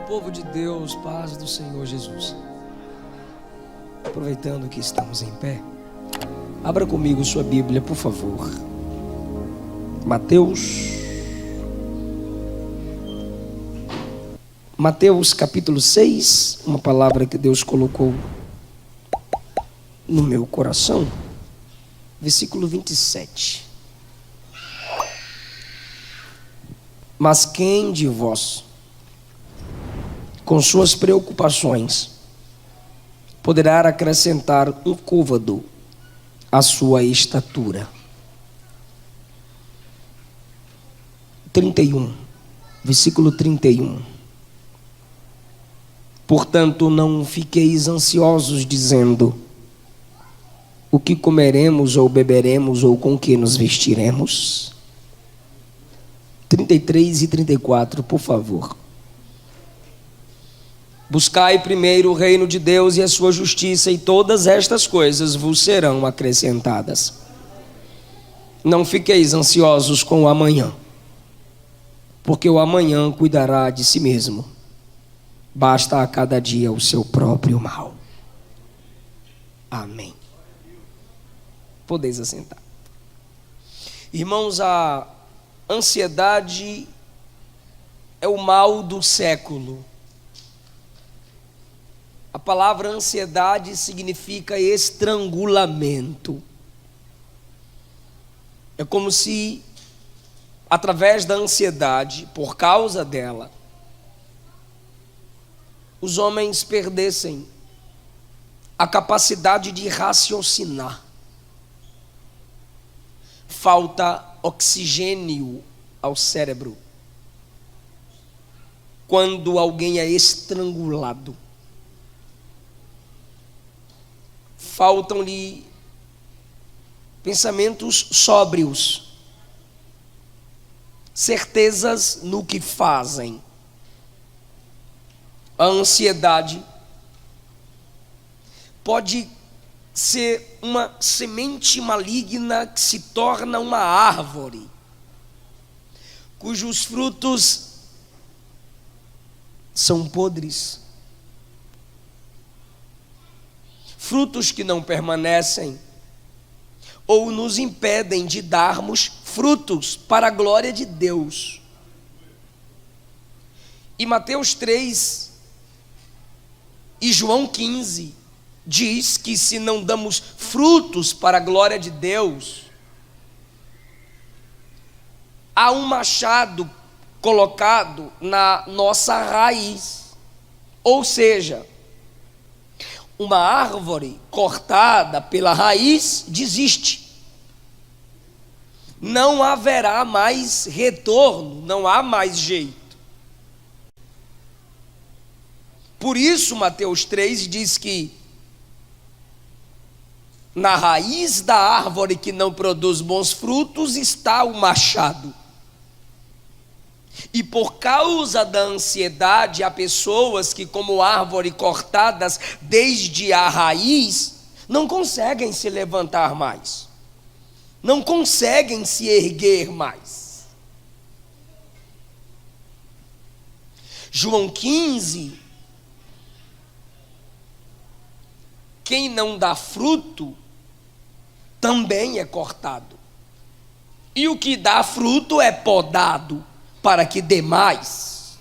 Povo de Deus, paz do Senhor Jesus. Aproveitando que estamos em pé, abra comigo sua Bíblia, por favor. Mateus capítulo 6, uma palavra que Deus colocou no meu coração, versículo 27. Mas quem de vós, com suas preocupações, poderá acrescentar um côvado à sua estatura? 31, versículo 31. Portanto, não fiqueis ansiosos, dizendo: o que comeremos ou beberemos, ou com que nos vestiremos? 33 e 34, por favor. Buscai primeiro o reino de Deus e a sua justiça, e todas estas coisas vos serão acrescentadas. Não fiqueis ansiosos com o amanhã, porque o amanhã cuidará de si mesmo. Basta a cada dia o seu próprio mal. Amém. Podeis assentar. Irmãos, a ansiedade é o mal do século. A palavra ansiedade significa estrangulamento. É como se, através da ansiedade, por causa dela, os homens perdessem a capacidade de raciocinar. Falta oxigênio ao cérebro quando alguém é estrangulado. Faltam-lhe pensamentos sóbrios, certezas no que fazem. A ansiedade pode ser uma semente maligna que se torna uma árvore, cujos frutos são podres. Frutos que não permanecem ou nos impedem de darmos frutos para a glória de Deus. E Mateus 3 e João 15 diz que se não damos frutos para a glória de Deus, há um machado colocado na nossa raiz. Ou seja, uma árvore cortada pela raiz desiste. Não haverá mais retorno, não há mais jeito. Por isso, Mateus 3 diz que na raiz da árvore que não produz bons frutos está o machado. E por causa da ansiedade, há pessoas que, como árvore cortadas desde a raiz, não conseguem se levantar mais, não conseguem se erguer mais. João 15, quem não dá fruto também é cortado, e o que dá fruto é podado para que dê mais.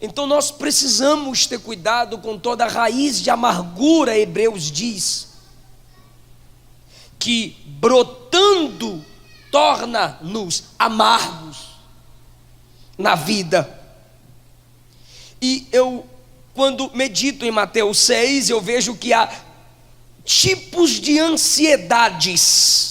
Então nós precisamos ter cuidado com toda a raiz de amargura. Hebreus diz que brotando torna-nos amargos na vida. E quando medito em Mateus 6, eu vejo que há tipos de ansiedades.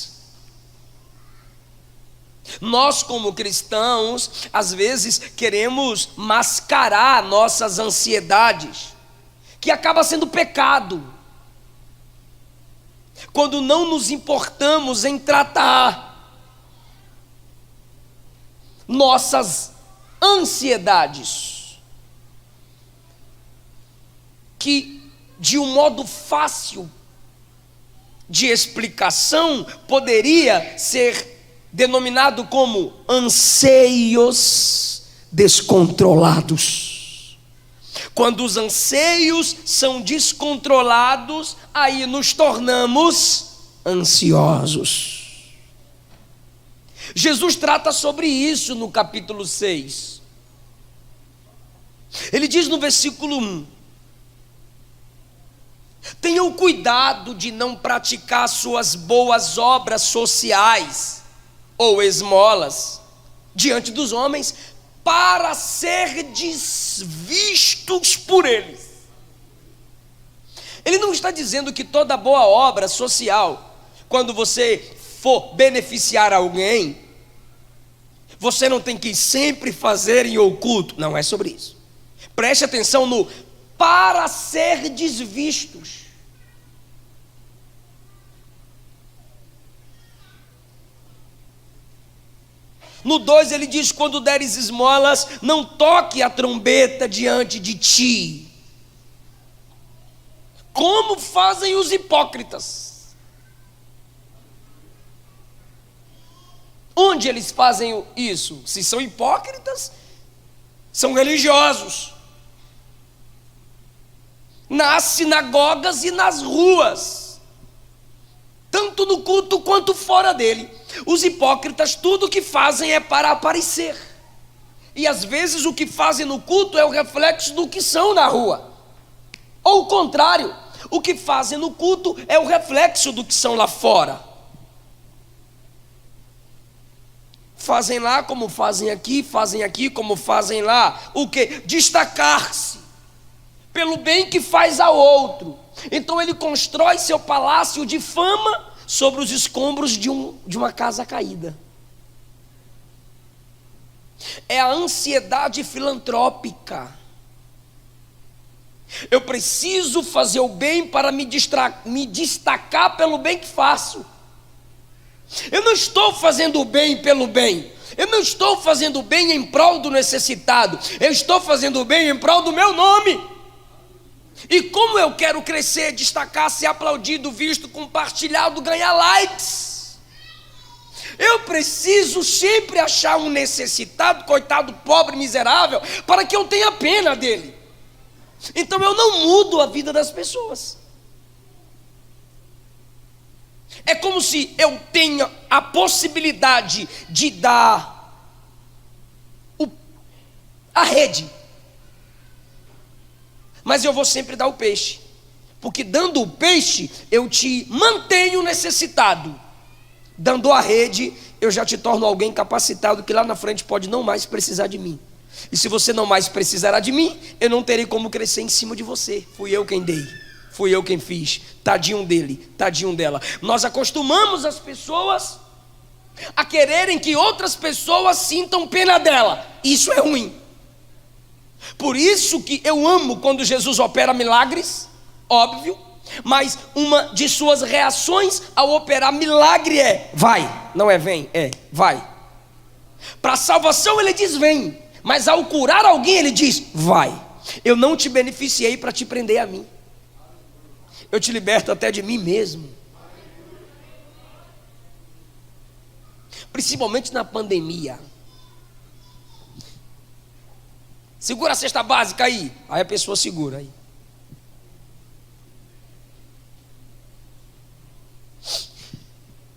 Nós, como cristãos, às vezes queremos mascarar nossas ansiedades, que acaba sendo pecado, quando não nos importamos em tratar nossas ansiedades, que de um modo fácil de explicação poderia ser denominado como anseios descontrolados. Quando os anseios são descontrolados, aí nos tornamos ansiosos. Jesus trata sobre isso no capítulo 6. Ele diz no versículo 1: tenham cuidado de não praticar suas boas obras sociais ou esmolas diante dos homens, para serdes vistos por eles. Ele não está dizendo que toda boa obra social, quando você for beneficiar alguém, você não tem que sempre fazer em oculto. Não é sobre isso. Preste atenção no para serdes vistos. No 2 ele diz: quando deres esmolas, não toque a trombeta diante de ti, como fazem os hipócritas. Onde eles fazem isso? Se são hipócritas, são religiosos. Nas sinagogas e nas ruas, tanto no culto quanto fora dele. Os hipócritas, tudo o que fazem é para aparecer, e às vezes o que fazem no culto é o reflexo do que são na rua, ou o contrário, o que fazem no culto é o reflexo do que são lá fora. Fazem lá como fazem aqui como fazem lá. O que? Destacar-se pelo bem que faz ao outro. Então ele constrói seu palácio de fama sobre os escombros de uma casa caída. É a ansiedade filantrópica. Eu preciso fazer o bem para me destacar pelo bem que faço. Eu não estou fazendo o bem pelo bem. Eu não estou fazendo o bem em prol do necessitado. Eu estou fazendo o bem em prol do meu nome. E como eu quero crescer, destacar, ser aplaudido, visto, compartilhado, ganhar likes, eu preciso sempre achar um necessitado, coitado, pobre, miserável, para que eu tenha pena dele. Então eu não mudo a vida das pessoas. É como se eu tenha a possibilidade de dar a rede, mas eu vou sempre dar o peixe, porque dando o peixe eu te mantenho necessitado. Dando a rede, eu já te torno alguém capacitado, que lá na frente pode não mais precisar de mim. E se você não mais precisará de mim, eu não terei como crescer em cima de você. Fui eu quem dei, fui eu quem fiz. Tadinho dele, tadinho dela. Nós acostumamos as pessoas a quererem que outras pessoas sintam pena dela. Isso é ruim. Por isso que eu amo quando Jesus opera milagres, óbvio, mas uma de suas reações ao operar milagre é vai, não é vem, é vai. Para a salvação ele diz vem, mas ao curar alguém ele diz vai. Eu não te beneficiei para te prender a mim, eu te liberto até de mim mesmo. Principalmente na pandemia. Segura a cesta básica aí. Aí a pessoa segura aí.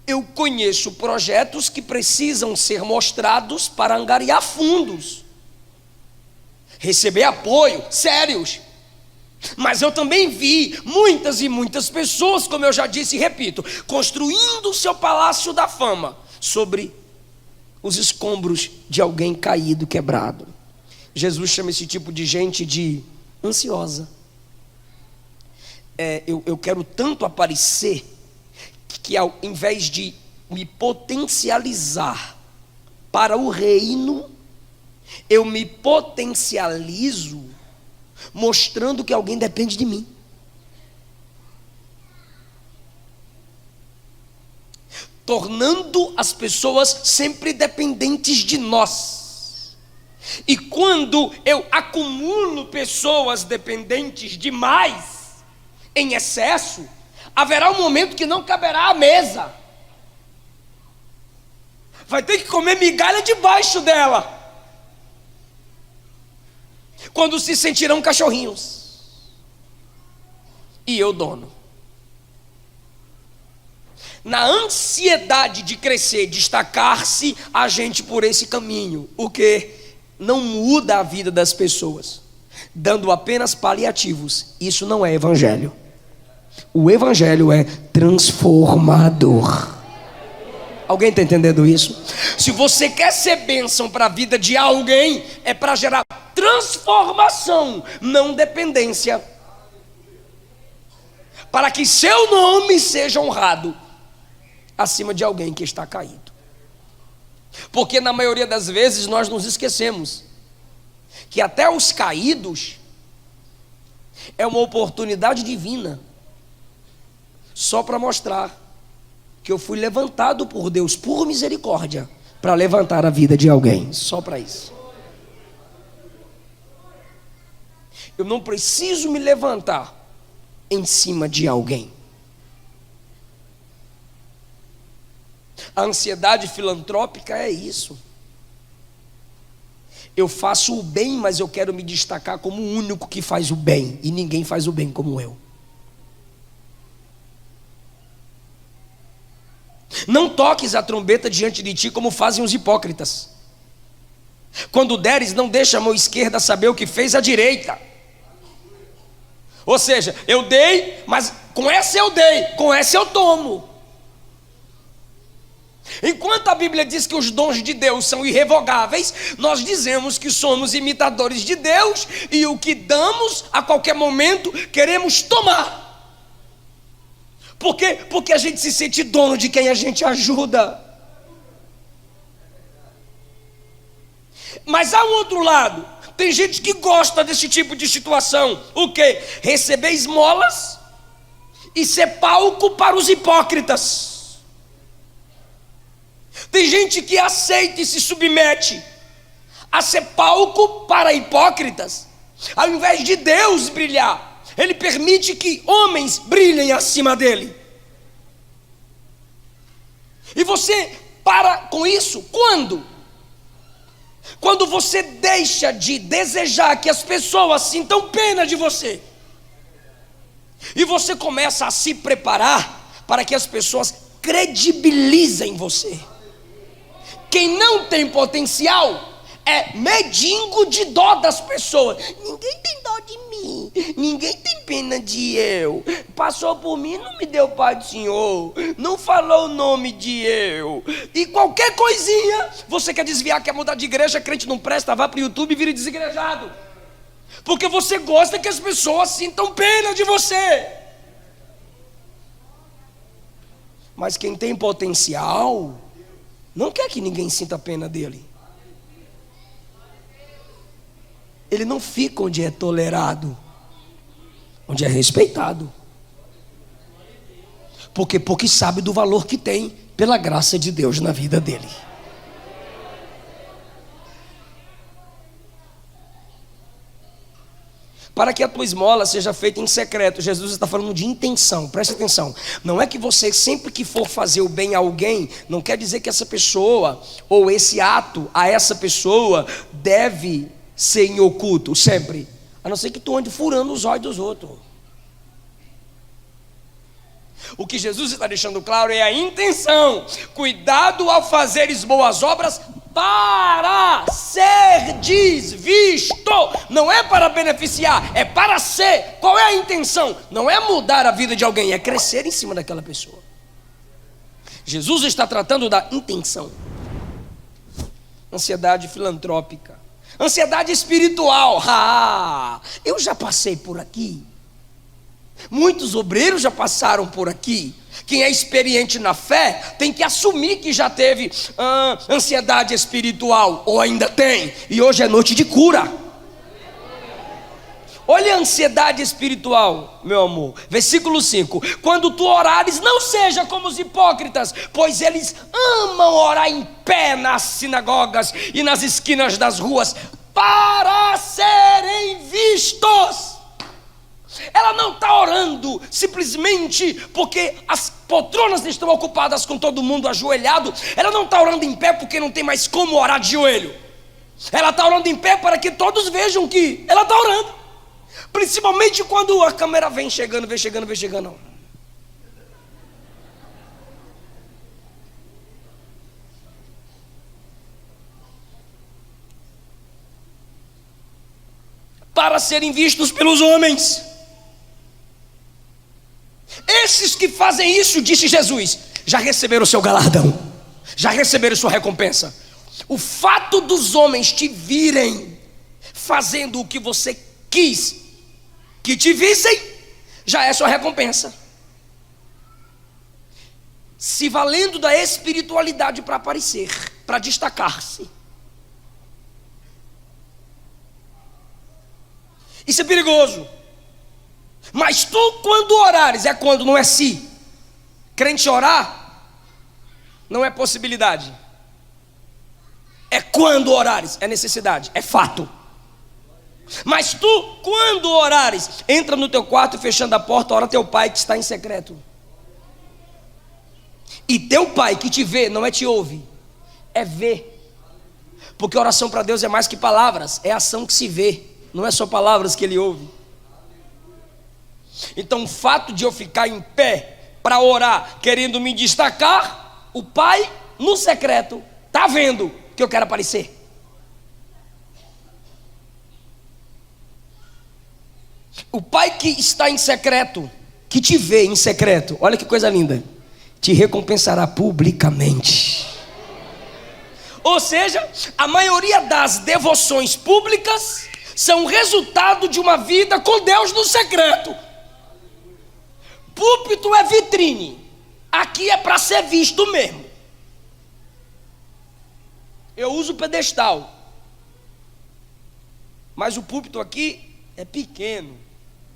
Eu conheço projetos que precisam ser mostrados para angariar fundos, receber apoio, sérios. Mas eu também vi muitas e muitas pessoas, como eu já disse e repito, construindo o seu palácio da fama sobre os escombros de alguém caído, quebrado. Jesus chama esse tipo de gente de ansiosa. Eu quero tanto aparecer, que ao invés de me potencializar para o reino, eu me potencializo mostrando que alguém depende de mim. Tornando as pessoas sempre dependentes de nós. E quando eu acumulo pessoas dependentes demais, em excesso, haverá um momento que não caberá à mesa. Vai ter que comer migalha debaixo dela. quando se sentirão cachorrinhos. E eu, dono. Na ansiedade de crescer, destacar-se a gente por esse caminho, o que não muda a vida das pessoas, dando apenas paliativos. Isso não é evangelho. O evangelho é transformador. Alguém está entendendo isso? Se você quer ser bênção para a vida de alguém, é para gerar transformação, não dependência, para que seu nome seja honrado acima de alguém que está caído. Porque na maioria das vezes nós nos esquecemos que até os caídos é uma oportunidade divina, só para mostrar que eu fui levantado por Deus por misericórdia para levantar a vida de alguém, só para isso. Eu não preciso me levantar em cima de alguém. A ansiedade filantrópica é isso. Eu faço o bem, mas eu quero me destacar como o único que faz o bem, e ninguém faz o bem como eu. Não toques a trombeta diante de ti como fazem os hipócritas. Quando deres, não deixa a mão esquerda saber o que fez a direita. Ou seja, eu dei, mas com essa eu dei, com essa eu tomo. Enquanto a Bíblia diz que os dons de Deus são irrevogáveis, nós dizemos que somos imitadores de Deus e o que damos a qualquer momento queremos tomar. Por quê? Porque a gente se sente dono de quem a gente ajuda. Mas há um outro lado. Tem gente que gosta desse tipo de situação. O quê? Receber esmolas e ser palco para os hipócritas. Tem gente que aceita e se submete a ser palco para hipócritas, ao invés de Deus brilhar. Ele permite que homens brilhem acima dele. E você para com isso quando? Quando você deixa de desejar que as pessoas sintam pena de você, e você começa a se preparar para que as pessoas credibilizem você. Quem não tem potencial é mendigo de dó das pessoas. Ninguém tem dó de mim, ninguém tem pena de eu. Passou por mim, não me deu paz do Senhor, não falou o nome de eu. E qualquer coisinha, você quer desviar, quer mudar de igreja, crente não presta, vá para o YouTube e vire desigrejado. Porque você gosta que as pessoas sintam pena de você. Mas quem tem potencial não quer que ninguém sinta pena dele. Ele não fica onde é tolerado, onde é respeitado. Porque sabe do valor que tem pela graça de Deus na vida dele. Para que a tua esmola seja feita em secreto. Jesus está falando de intenção, preste atenção. Não é que você sempre que for fazer o bem a alguém, não quer dizer que essa pessoa, ou esse ato a essa pessoa, deve ser em oculto, sempre. A não ser que tu ande furando os olhos dos outros. O que Jesus está deixando claro é a intenção. Cuidado ao fazeres boas obras para ser visto. Não é para beneficiar, é para ser. Qual é a intenção? Não é mudar a vida de alguém, é crescer em cima daquela pessoa. Jesus está tratando da intenção. Ansiedade filantrópica, ansiedade espiritual. Eu já passei por aqui. Muitos obreiros já passaram por aqui. Quem é experiente na fé tem que assumir que já teve ansiedade espiritual, ou ainda tem, e hoje é noite de cura. Olha a ansiedade espiritual, meu amor. Versículo 5: quando tu orares, não seja como os hipócritas, pois eles amam orar em pé nas sinagogas e nas esquinas das ruas, para serem vistos. Ela não está orando simplesmente porque as poltronas estão ocupadas com todo mundo ajoelhado. Ela não está orando em pé porque não tem mais como orar de joelho. Ela está orando em pé para que todos vejam que ela está orando. Principalmente quando a câmera vem chegando. Para serem vistos pelos homens. Esses que fazem isso, disse Jesus, já receberam o seu galardão, já receberam sua recompensa. O fato dos homens te virem fazendo o que você quis que te vissem, já é sua recompensa. Se valendo da espiritualidade para aparecer, para destacar-se. Isso é perigoso. Mas tu, quando orares, é quando, não é se. Crente orar não é possibilidade. É quando orares, é necessidade, é fato. Mas tu, quando orares, entra no teu quarto e fechando a porta, ora teu pai que está em secreto. E teu pai que te vê, não é te ouve, é ver. Porque oração para Deus é mais que palavras, é ação que se vê, não é só palavras que ele ouve. Então o fato de eu ficar em pé para orar, querendo me destacar, o pai no secreto está vendo que eu quero aparecer. O pai que está em secreto, que te vê em secreto, olha que coisa linda, te recompensará publicamente. Ou seja, a maioria das devoções públicas são resultado de uma vida com Deus no secreto. Púlpito é vitrine, aqui é para ser visto mesmo. Eu uso pedestal, mas o púlpito aqui é pequeno,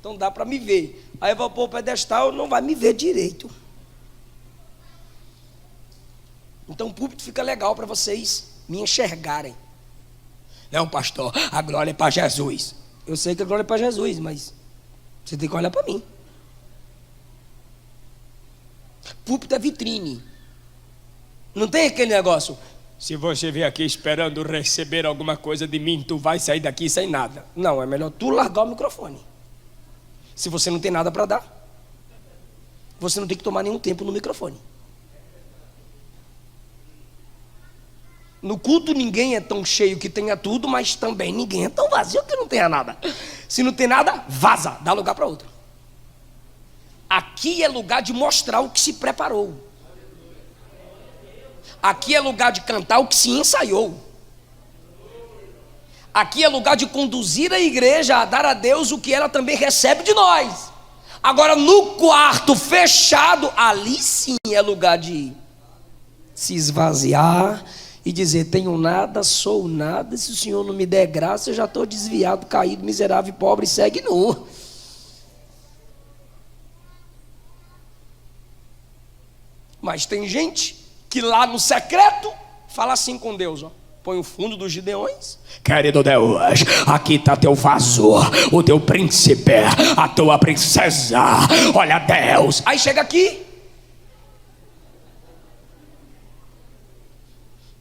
então dá para me ver. Aí eu vou pôr o pedestal, não vai me ver direito. Então o púlpito fica legal para vocês me enxergarem. Não, pastor, a glória é para Jesus. Eu sei que a glória é para Jesus, mas você tem que olhar para mim. Púlpito é vitrine. Não tem aquele negócio, se você vier aqui esperando receber alguma coisa de mim, tu vai sair daqui sem nada. Não, é melhor tu largar o microfone. Se você não tem nada para dar, você não tem que tomar nenhum tempo no microfone. No culto ninguém é tão cheio que tenha tudo, mas também ninguém é tão vazio que não tenha nada. Se não tem nada, vaza, dá lugar para outro. Aqui é lugar de mostrar o que se preparou. Aqui é lugar de cantar o que se ensaiou. Aqui é lugar de conduzir a igreja a dar a Deus o que ela também recebe de nós. Agora no quarto fechado, ali sim é lugar de se esvaziar e dizer, tenho nada, sou nada, se o Senhor não me der graça, eu já estou desviado, caído, miserável, pobre, segue nu. Mas tem gente que lá no secreto fala assim com Deus, ó. Põe o fundo dos Gideões. Querido Deus, aqui está teu vaso, o teu príncipe, a tua princesa. Olha Deus. Aí chega aqui.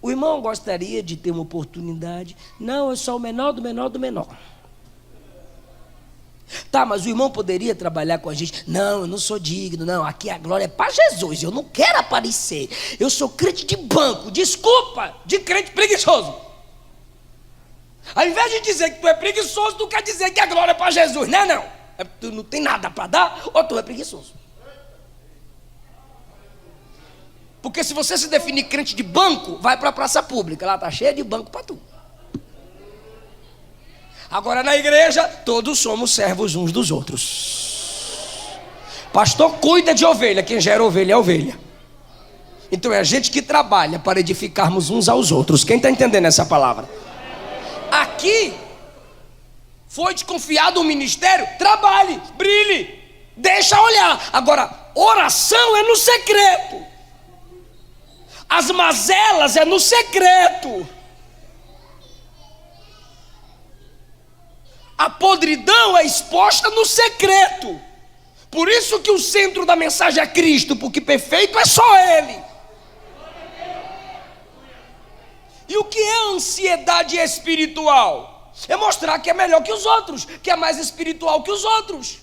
O irmão gostaria de ter uma oportunidade. Não, eu sou o menor do menor do menor. Tá, mas o irmão poderia trabalhar com a gente. Não, eu não sou digno. Não, aqui a glória é para Jesus. Eu não quero aparecer. Eu sou crente de banco. Desculpa, de crente preguiçoso. Ao invés de dizer que tu é preguiçoso, tu quer dizer que a glória é para Jesus. Não, não. É, tu não tem nada para dar ou tu é preguiçoso. Porque se você se definir crente de banco, vai para a praça pública. Lá está cheia de banco para tu. Agora na igreja, todos somos servos uns dos outros. Pastor cuida de ovelha, quem gera ovelha é ovelha. Então é a gente que trabalha para edificarmos uns aos outros. Quem está entendendo essa palavra? Aqui foi te confiado um ministério, trabalhe, brilhe, deixa olhar. Agora, oração é no secreto. As mazelas é no secreto. A podridão é exposta no secreto. Por isso que o centro da mensagem é Cristo, porque perfeito é só Ele. E o que é ansiedade espiritual? É mostrar que é melhor que os outros, que é mais espiritual que os outros.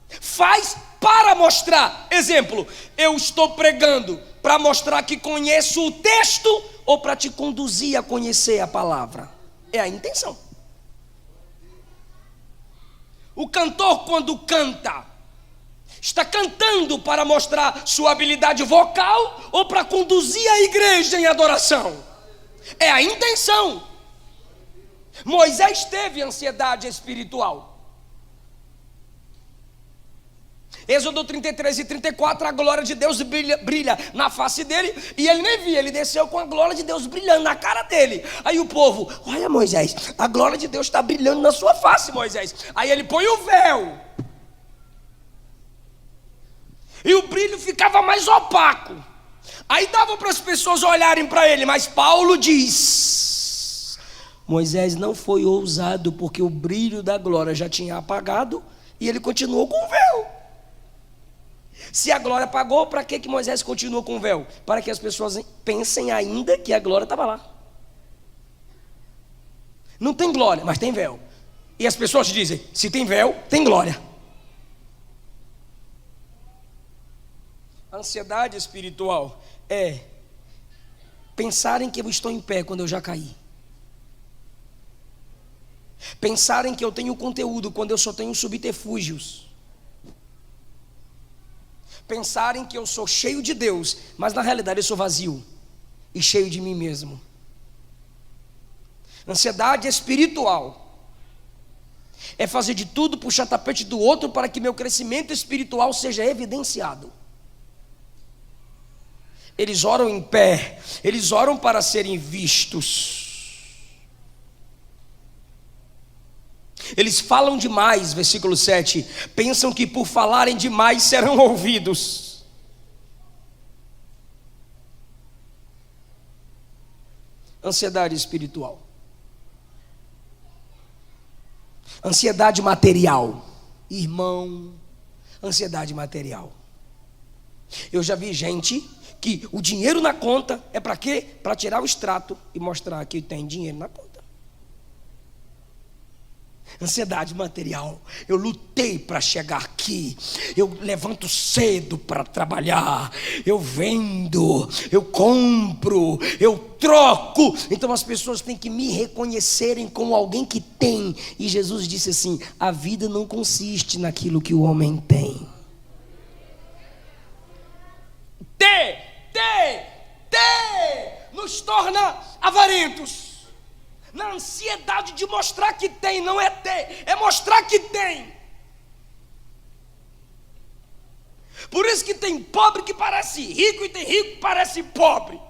Faz para mostrar. Exemplo, eu estou pregando para mostrar que conheço o texto ou para te conduzir a conhecer a palavra? É a intenção. O cantor, quando canta, está cantando para mostrar sua habilidade vocal ou para conduzir a igreja em adoração? É a intenção. Moisés teve ansiedade espiritual. Êxodo 33 e 34, a glória de Deus brilha na face dele, e ele nem via, ele desceu com a glória de Deus brilhando na cara dele. Aí o povo: olha, Moisés, a glória de Deus está brilhando na sua face, Moisés. Aí ele põe o véu, e o brilho ficava mais opaco. Aí dava para as pessoas olharem para ele, mas Paulo diz: Moisés não foi ousado, porque o brilho da glória já tinha apagado, e ele continuou com o véu. Se a glória apagou, para que Moisés continuou com o véu? Para que as pessoas pensem ainda que a glória estava lá. Não tem glória, mas tem véu. E as pessoas dizem: se tem véu, tem glória. A ansiedade espiritual é pensarem que eu estou em pé quando eu já caí. Pensarem que eu tenho conteúdo quando eu só tenho subterfúgios. Pensarem que eu sou cheio de Deus, mas na realidade eu sou vazio e cheio de mim mesmo. Ansiedade espiritual é fazer de tudo, puxar tapete do outro para que meu crescimento espiritual seja evidenciado. Eles oram em pé, eles oram para serem vistos. Eles falam demais, versículo 7. Pensam que por falarem demais serão ouvidos. Ansiedade espiritual. Ansiedade material. Irmão, ansiedade material. Eu já vi gente que o dinheiro na conta é para quê? Para tirar o extrato e mostrar que tem dinheiro na conta. Ansiedade material. Eu lutei para chegar aqui. Eu levanto cedo para trabalhar. Eu vendo, eu compro, eu troco. Então as pessoas têm que me reconhecerem como alguém que tem. E Jesus disse assim: a vida não consiste naquilo que o homem tem. Ter nos torna avarentos. Na ansiedade de mostrar que tem, não é ter, é mostrar que tem. Por isso que tem pobre que parece rico e tem rico que parece pobre.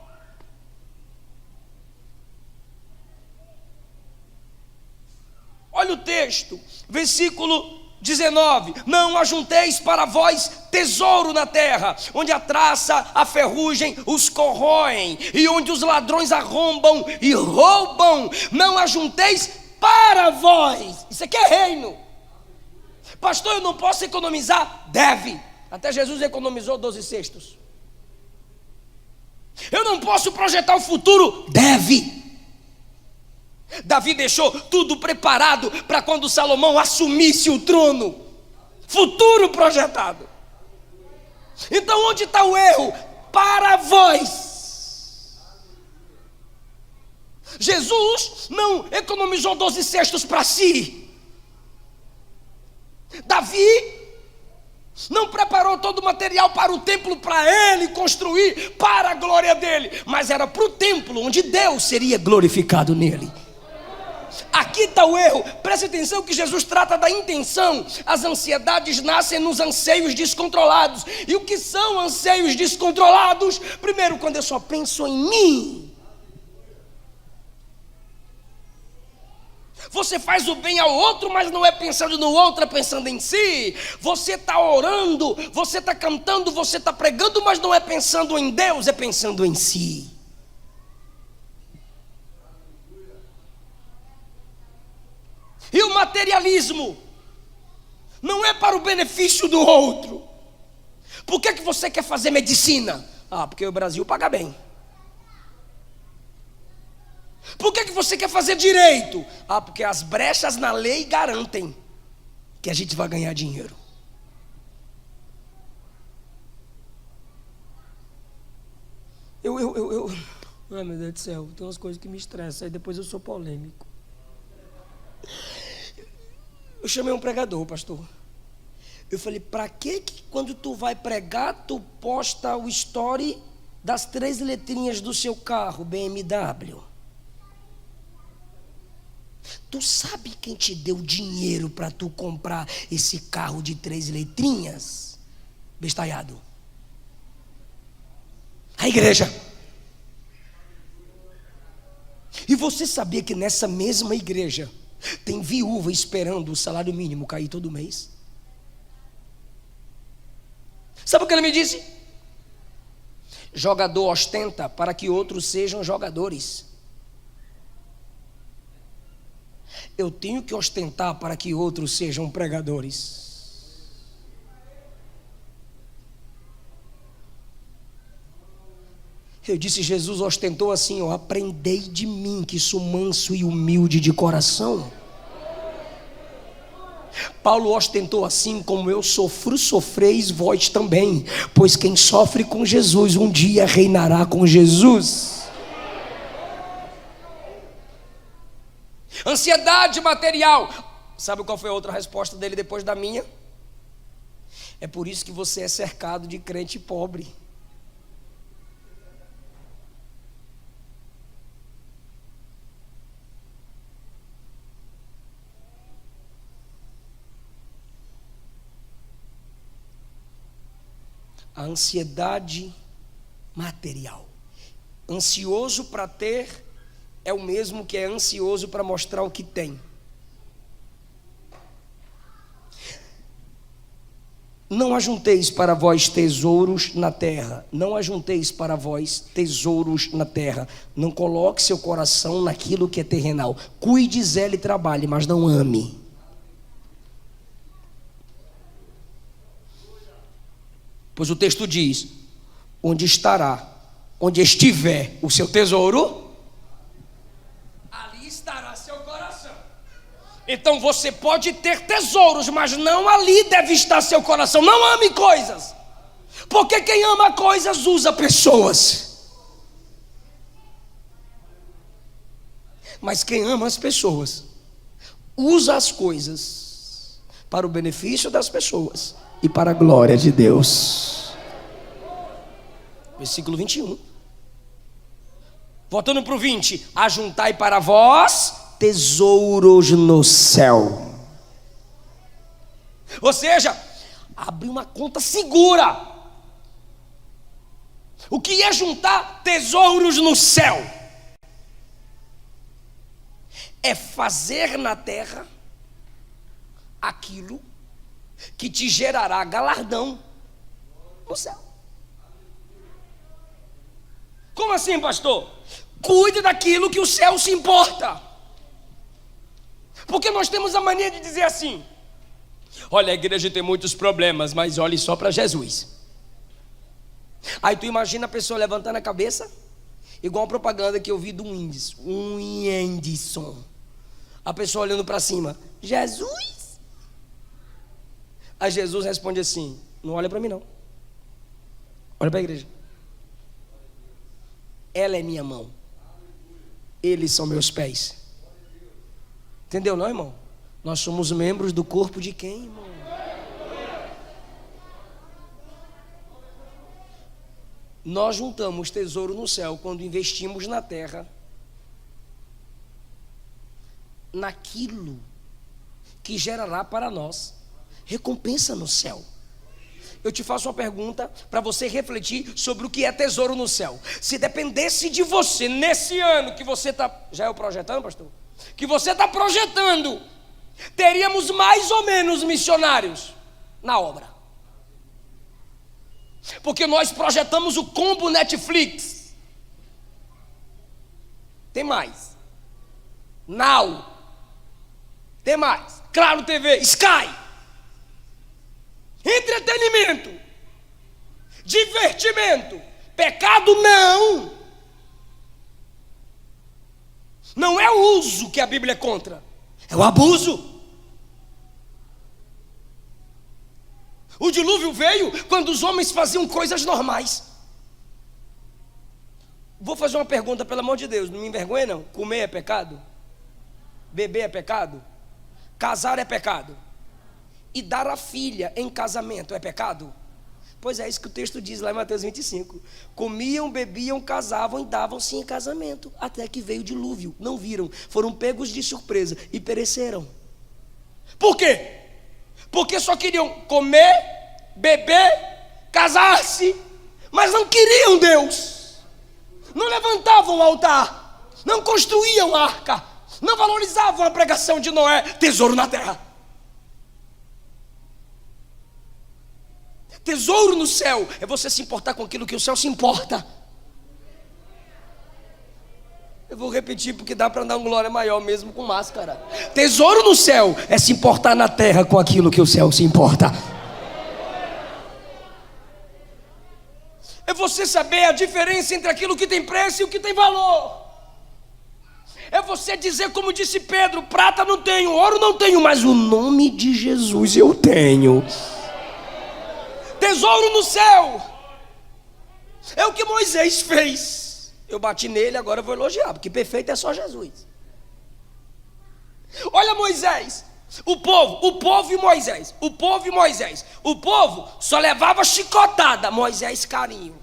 Olha o texto, versículo 19: não ajunteis para vós tesouro na terra, onde a traça, a ferrugem os corroem, e onde os ladrões arrombam e roubam. Não ajunteis para vós. Isso aqui é reino. Pastor, eu não posso economizar? Deve. Até Jesus economizou 12 cestos. Eu não posso projetar o futuro? Deve. Davi deixou tudo preparado para quando Salomão assumisse o trono. Futuro projetado. Então onde está o erro? Para vós. Jesus não economizou 12 cestos para si. Davi não preparou todo o material para o templo para ele construir para a glória dele, mas era para o templo onde Deus seria glorificado nele. Aqui está o erro. Preste atenção que Jesus trata da intenção. As ansiedades nascem nos anseios descontrolados. E o que são anseios descontrolados? Primeiro, quando eu só penso em mim. Você faz o bem ao outro, mas não é pensando no outro, é pensando em si. Você está orando, você está cantando, você está pregando, mas não é pensando em Deus, é pensando em si. E o materialismo não é para o benefício do outro. Por que você quer fazer medicina? Ah, porque o Brasil paga bem. você quer fazer direito? Ah, porque as brechas na lei garantem que a gente vai ganhar dinheiro. Ai, meu Deus do céu, tem umas coisas que me estressam, aí depois eu sou polêmico. Eu chamei um pregador, pastor. Eu falei, para que quando tu vai pregar, tu posta o story das 3 letrinhas do seu carro, BMW? Tu sabe quem te deu dinheiro para tu comprar esse carro de 3 letrinhas? Bestalhado. A igreja. E você sabia que nessa mesma igreja tem viúva esperando o salário mínimo cair todo mês? Sabe o que ele me disse? Jogador ostenta para que outros sejam jogadores. Eu tenho que ostentar para que outros sejam pregadores. Eu disse, Jesus ostentou assim, ó, aprendei de mim que sou manso e humilde de coração. Paulo ostentou assim, como eu sofro, sofreis vós também, pois quem sofre com Jesus um dia reinará com Jesus. Ansiedade material. Sabe qual foi a outra resposta dele depois da minha? É por isso que você é cercado de crente pobre. A ansiedade material. Ansioso para ter é o mesmo que é ansioso para mostrar o que tem. Não ajunteis para vós tesouros na terra. Não ajunteis para vós tesouros na terra. Não coloque seu coração naquilo que é terrenal. Cuide, zele e trabalhe, mas não ame. Pois o texto diz, onde estiver o seu tesouro, ali estará seu coração. Então você pode ter tesouros, mas não ali deve estar seu coração. Não ame coisas, porque quem ama coisas usa pessoas. Mas quem ama as pessoas, usa as coisas para o benefício das pessoas e para a glória de Deus. Versículo 21. Voltando para o 20. Ajuntai para vós tesouros no céu. Ou seja, abre uma conta segura. O que é juntar tesouros no céu? É fazer na terra aquilo que te gerará galardão no céu. Como assim, pastor? Cuide daquilo que o céu se importa. Porque nós temos a mania de dizer assim: olha, a igreja tem muitos problemas, mas olhe só para Jesus. Aí tu imagina a pessoa levantando a cabeça, igual a propaganda que eu vi do Whindersson. A pessoa olhando para cima: Jesus? Aí Jesus responde assim: não olha para mim não, olha para a igreja. Ela é minha mão, eles são meus pés. Entendeu não, irmão? Nós somos membros do corpo de quem, irmão? Nós juntamos tesouro no céu quando investimos na terra naquilo que gerará para nós recompensa no céu. Eu te faço uma pergunta para você refletir sobre o que é tesouro no céu. Se dependesse de você nesse ano que você está... Já é o projetando, pastor? Que você está projetando, teríamos mais ou menos missionários na obra. Porque nós projetamos o combo Netflix. Tem mais Now. Tem mais Claro TV, Sky. Entretenimento, divertimento, pecado não é o uso que a Bíblia é contra, é o abuso. O dilúvio veio quando os homens faziam coisas normais. Vou fazer uma pergunta, pelo amor de Deus, não me envergonhe não. Comer é pecado? Beber é pecado? Casar é pecado? E dar a filha em casamento é pecado? Pois é isso que o texto diz lá em Mateus 25. Comiam, bebiam, casavam e davam-se em casamento, até que veio o dilúvio. Não viram, foram pegos de surpresa e pereceram. Por quê? Porque só queriam comer, beber, casar-se, mas não queriam Deus. Não levantavam o altar, não construíam arca, não valorizavam a pregação de Noé, tesouro na terra. Tesouro no céu é você se importar com aquilo que o céu se importa. Eu vou repetir porque dá para dar uma glória maior mesmo com máscara. Tesouro no céu é se importar na terra com aquilo que o céu se importa. É você saber a diferença entre aquilo que tem preço e o que tem valor. É você dizer, como disse Pedro: prata não tenho, ouro não tenho, mas o nome de Jesus eu tenho. Tesouro no céu é o que Moisés fez. Eu bati nele, agora eu vou elogiar, porque perfeito é só Jesus. Olha Moisés, o povo e Moisés. O povo só levava chicotada, Moisés carinho.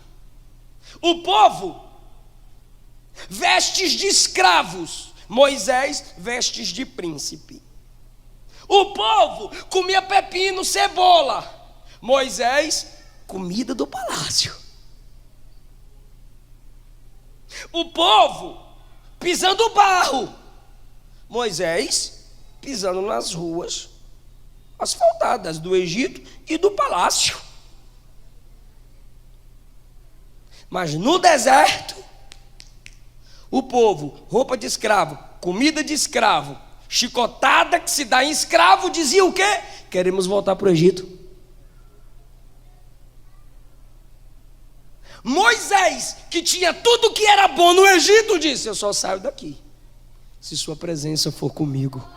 O povo, vestes de escravos, Moisés, vestes de príncipe. O povo comia pepino, cebola, Moisés, comida do palácio. O povo pisando barro, Moisés pisando nas ruas asfaltadas do Egito e do palácio. Mas no deserto, o povo, roupa de escravo, comida de escravo, chicotada que se dá em escravo, dizia o quê? Queremos voltar para o Egito. Moisés, que tinha tudo que era bom no Egito, disse: eu só saio daqui se sua presença for comigo.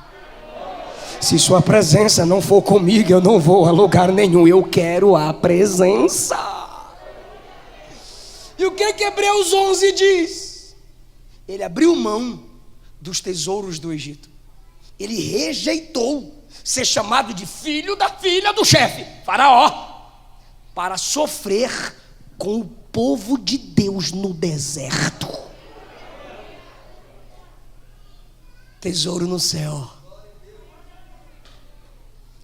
Se sua presença não for comigo, eu não vou a lugar nenhum. Eu quero a presença. E o que Hebreus 11 diz? Ele abriu mão dos tesouros do Egito. Ele rejeitou ser chamado de filho da filha do chefe, Faraó, para sofrer com o povo de Deus no deserto. Tesouro no céu.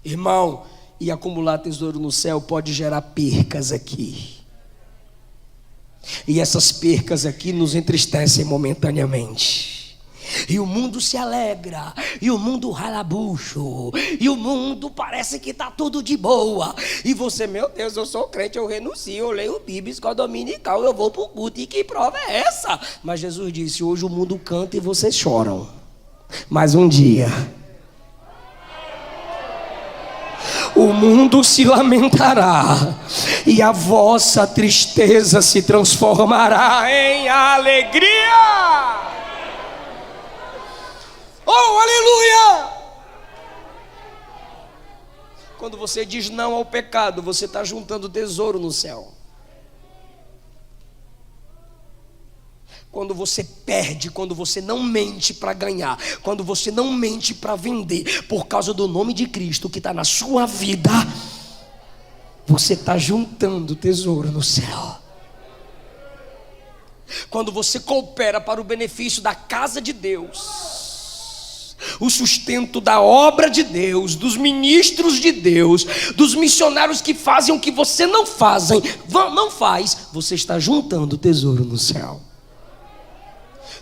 Irmão, e acumular tesouro no céu pode gerar percas aqui. E essas percas aqui nos entristecem momentaneamente. E o mundo se alegra, e o mundo rala bucho, e o mundo parece que está tudo de boa. E você, meu Deus, eu sou crente, eu renuncio, eu leio Bíblia, escola dominical, eu vou para o culto. E que prova é essa? Mas Jesus disse: hoje o mundo canta e vocês choram, mas um dia o mundo se lamentará, e a vossa tristeza se transformará em alegria. Oh, aleluia! Quando você diz não ao pecado, você está juntando tesouro no céu. Quando você perde, quando você não mente para ganhar, quando você não mente para vender, por causa do nome de Cristo que está na sua vida, você está juntando tesouro no céu. Quando você coopera para o benefício da casa de Deus, o sustento da obra de Deus, dos ministros de Deus, dos missionários que fazem o que você não faz, você está juntando tesouro no céu.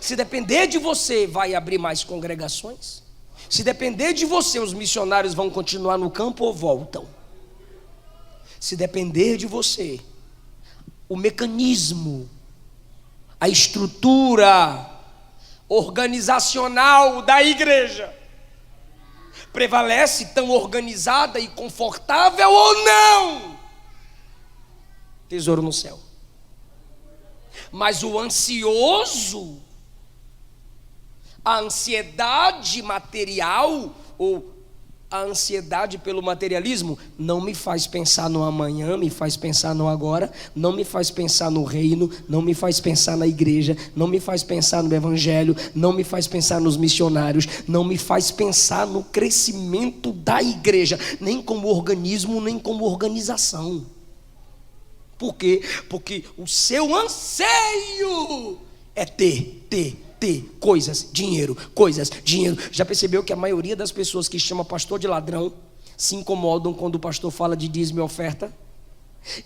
Se depender de você, vai abrir mais congregações. Se depender de você, os missionários vão continuar no campo ou voltam. Se depender de você, o mecanismo, a estrutura organizacional da igreja prevalece tão organizada e confortável ou não, tesouro no céu. Mas o ansioso A ansiedade material ou a ansiedade pelo materialismo não me faz pensar no amanhã, me faz pensar no agora, não me faz pensar no reino, não me faz pensar na igreja, não me faz pensar no evangelho, não me faz pensar nos missionários, não me faz pensar no crescimento da igreja, nem como organismo, nem como organização. Por quê? Porque o seu anseio é ter coisas, dinheiro. Já percebeu que a maioria das pessoas que chama pastor de ladrão se incomodam quando o pastor fala de dízimo e oferta?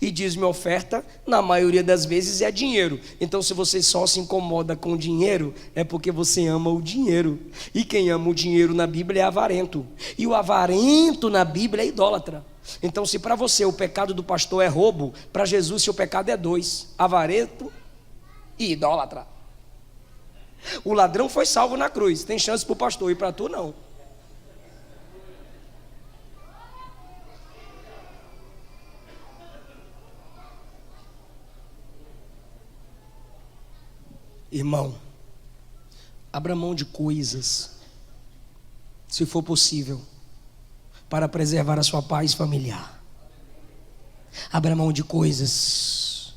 E dízimo e oferta, na maioria das vezes, é dinheiro. Então, se você só se incomoda com dinheiro, é porque você ama o dinheiro. E quem ama o dinheiro na Bíblia é avarento. E o avarento na Bíblia é idólatra. Então, se para você o pecado do pastor é roubo, para Jesus seu pecado é dois: avarento e idólatra. O ladrão foi salvo na cruz, tem chance para o pastor, e para tu não. Irmão, abra mão de coisas, se for possível, para preservar a sua paz familiar. Abra mão de coisas,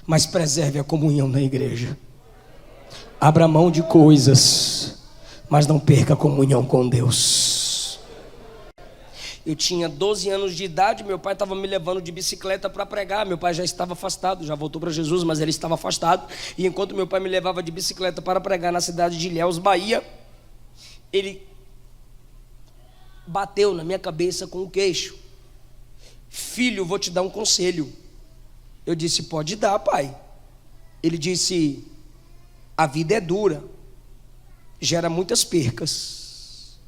mas preserve a comunhão na igreja. Abra mão de coisas, mas não perca a comunhão com Deus. Eu tinha 12 anos de idade, meu pai estava me levando de bicicleta para pregar. Meu pai já estava afastado, já voltou para Jesus, mas ele estava afastado. E enquanto meu pai me levava de bicicleta para pregar na cidade de Ilhéus, Bahia, ele bateu na minha cabeça com o queixo. Filho, vou te dar um conselho. Eu disse, pode dar, pai. Ele disse, a vida é dura, gera muitas percas,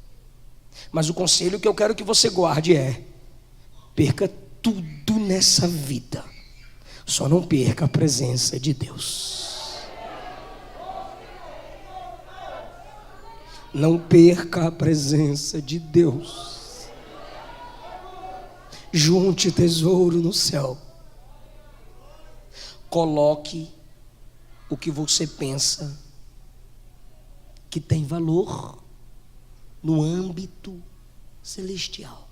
mas o conselho que eu quero que você guarde é: perca tudo nessa vida, só não perca a presença de Deus. Não perca a presença de Deus. Junte tesouro no céu. Coloque o que você pensa que tem valor no âmbito celestial.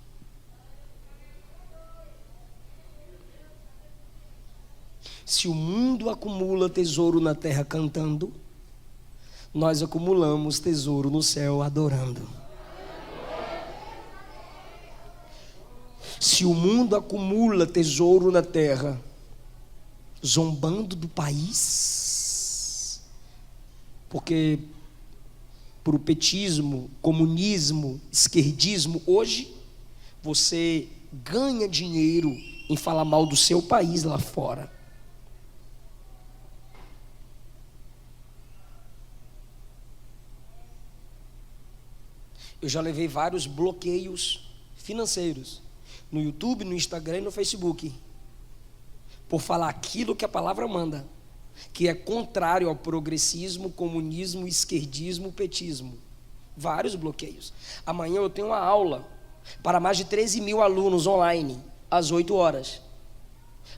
Se o mundo acumula tesouro na terra cantando, nós acumulamos tesouro no céu adorando. Se o mundo acumula tesouro na terra zombando do país, porque para o petismo, comunismo, esquerdismo, hoje você ganha dinheiro em falar mal do seu país lá fora. Eu já levei vários bloqueios financeiros no YouTube, no Instagram e no Facebook, por falar aquilo que a palavra manda, que é contrário ao progressismo, comunismo, esquerdismo, petismo. Vários bloqueios. Amanhã eu tenho uma aula para mais de 13 mil alunos online, às 8 horas.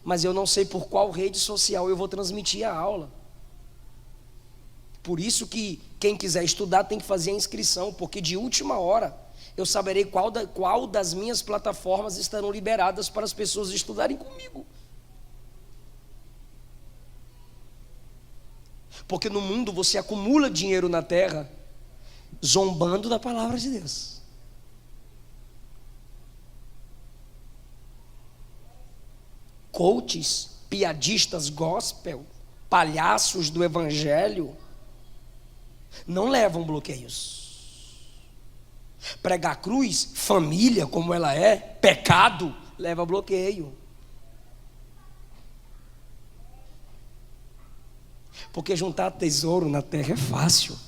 Mas eu não sei por qual rede social eu vou transmitir a aula. Por isso que quem quiser estudar tem que fazer a inscrição, porque de última hora eu saberei qual das minhas plataformas estarão liberadas para as pessoas estudarem comigo. Porque no mundo você acumula dinheiro na terra zombando da palavra de Deus. Coaches, piadistas gospel, palhaços do evangelho não levam bloqueios. Pregar a cruz, família como ela é, pecado, leva bloqueio. Porque juntar tesouro na terra é fácil.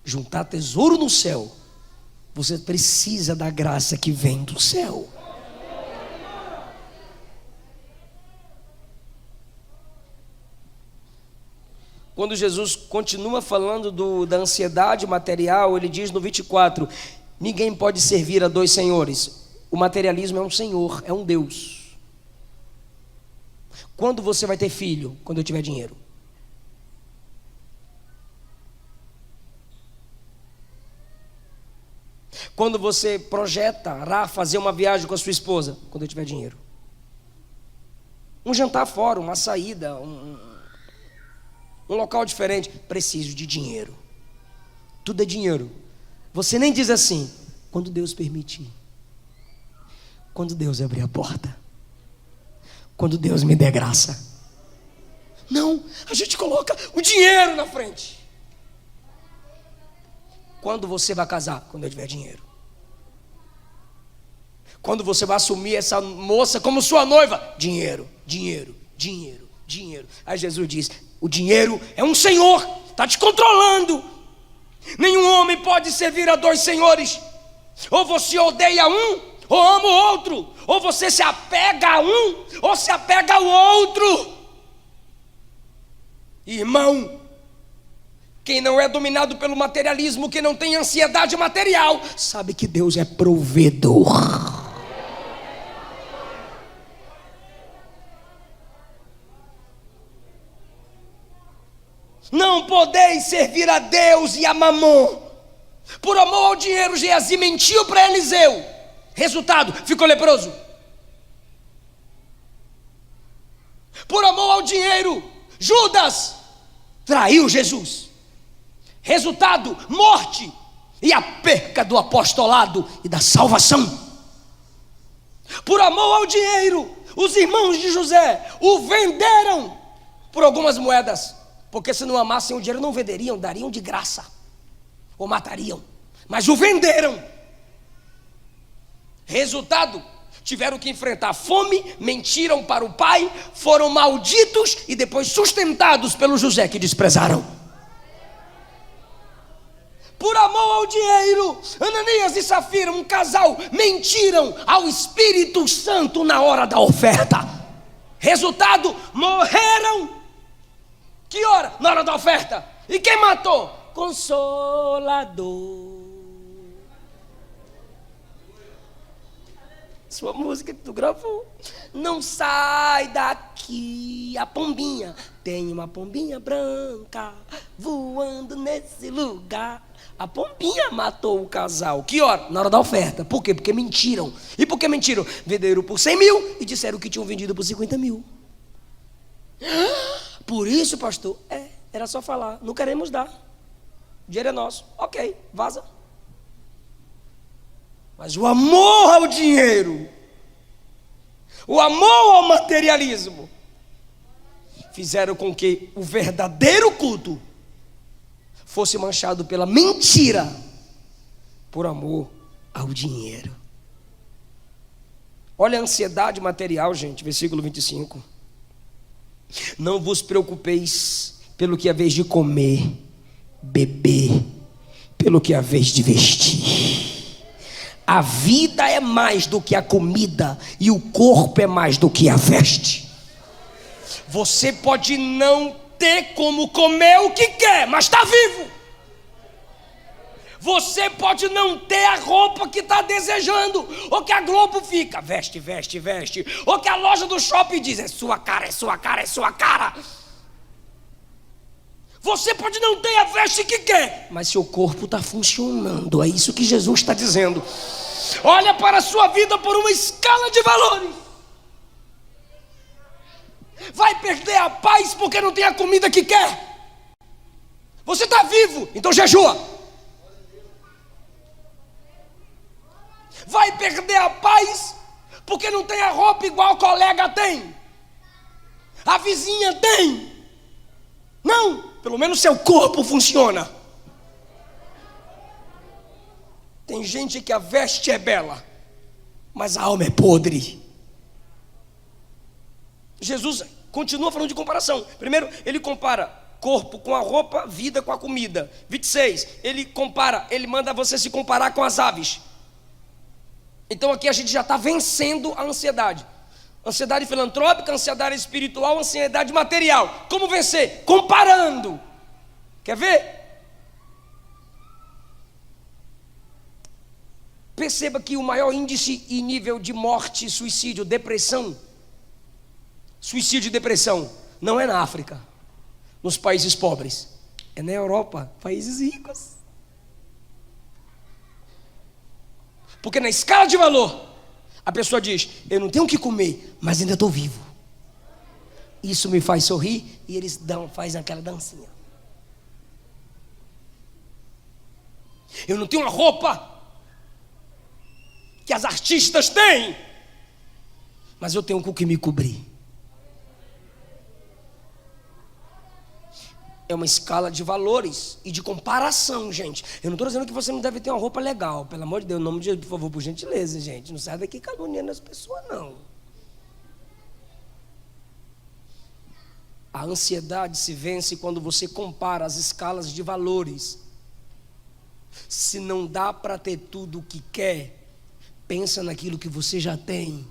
Juntar tesouro no céu, você precisa da graça que vem do céu. Quando Jesus continua falando da ansiedade material, ele diz no 24: ninguém pode servir a dois senhores. O materialismo é um senhor, é um Deus. Quando você vai ter filho? Quando eu tiver dinheiro. Quando você projeta fazer uma viagem com a sua esposa? Quando eu tiver dinheiro. Um jantar fora, uma saída, um local diferente. Preciso de dinheiro. Tudo é dinheiro. Você nem diz assim: quando Deus permitir, quando Deus abrir a porta, quando Deus me der graça. Não, a gente coloca o dinheiro na frente. Quando você vai casar? Quando eu tiver dinheiro. Quando você vai assumir essa moça como sua noiva? Dinheiro, dinheiro, dinheiro, dinheiro. Aí Jesus diz: o dinheiro é um senhor, está te controlando. Nenhum homem pode servir a dois senhores. Ou você odeia um, ou ama o outro. Ou você se apega a um, ou se apega ao outro. Irmão, quem não é dominado pelo materialismo, quem não tem ansiedade material, sabe que Deus é provedor. Não podeis servir a Deus e a Mamon. Por amor ao dinheiro, Geazi mentiu para Eliseu. Resultado, ficou leproso. Por amor ao dinheiro, Judas traiu Jesus. Resultado, morte e a perca do apostolado e da salvação. Por amor ao dinheiro, os irmãos de José o venderam por algumas moedas, porque se não amassem o dinheiro não venderiam, dariam de graça ou matariam, mas o venderam. Resultado, tiveram que enfrentar fome, mentiram para o pai, foram malditos e depois sustentados pelo José que desprezaram. Por amor ao dinheiro, Ananias e Safira, um casal, mentiram ao Espírito Santo na hora da oferta. Resultado, morreram. Que hora? Na hora da oferta. E quem matou? Consolador. Sua música que tu gravou. Não sai daqui. A pombinha. Tem uma pombinha branca voando nesse lugar. A pombinha matou o casal. Que hora? Na hora da oferta. Por quê? Porque mentiram. E por que mentiram? Venderam por 100 mil e disseram que tinham vendido por 50 mil. Por isso, pastor, era só falar: não queremos dar, o dinheiro é nosso. Ok, vaza. Mas o amor ao dinheiro, o amor ao materialismo, fizeram com que o verdadeiro culto fosse manchado pela mentira, por amor ao dinheiro. Olha a ansiedade material, gente, versículo 25. Não vos preocupeis pelo que haveis de comer, beber, pelo que haveis de vestir. A vida é mais do que a comida e o corpo é mais do que a veste. Você pode não ter como comer o que quer, mas está vivo. Você pode não ter a roupa que está desejando, ou que a Globo fica, veste, veste, veste, ou que a loja do shopping diz, é sua cara, é sua cara, é sua cara. Você pode não ter a veste que quer, mas seu corpo está funcionando. É isso que Jesus está dizendo. Olha para a sua vida por uma escala de valores. Vai perder a paz porque não tem a comida que quer. Você está vivo, então jejua. Vai perder a paz porque não tem a roupa igual o colega tem, a vizinha tem. Não, pelo menos seu corpo funciona. Tem gente que a veste é bela, mas a alma é podre. Jesus continua falando de comparação. Primeiro, ele compara corpo com a roupa, vida com a comida. 26, ele manda você se comparar com as aves. Então aqui a gente já está vencendo a ansiedade. Ansiedade filantrópica, ansiedade espiritual, ansiedade material. Como vencer? Comparando. Quer ver? Perceba que o maior índice e nível de morte, suicídio, depressão, suicídio e depressão, não é na África, nos países pobres, é na Europa, países ricos. Porque na escala de valor, a pessoa diz: eu não tenho o que comer, mas ainda estou vivo. Isso me faz sorrir, e eles fazem aquela dancinha. Eu não tenho uma roupa que as artistas têm, mas eu tenho com o que me cobrir. É uma escala de valores e de comparação, gente. Eu não estou dizendo que você não deve ter uma roupa legal. Pelo amor de Deus, em nome de Jesus, por favor, por gentileza, gente. Não sai daqui caluniando as pessoas, não. A ansiedade se vence quando você compara as escalas de valores. Se não dá para ter tudo o que quer, pensa naquilo que você já tem.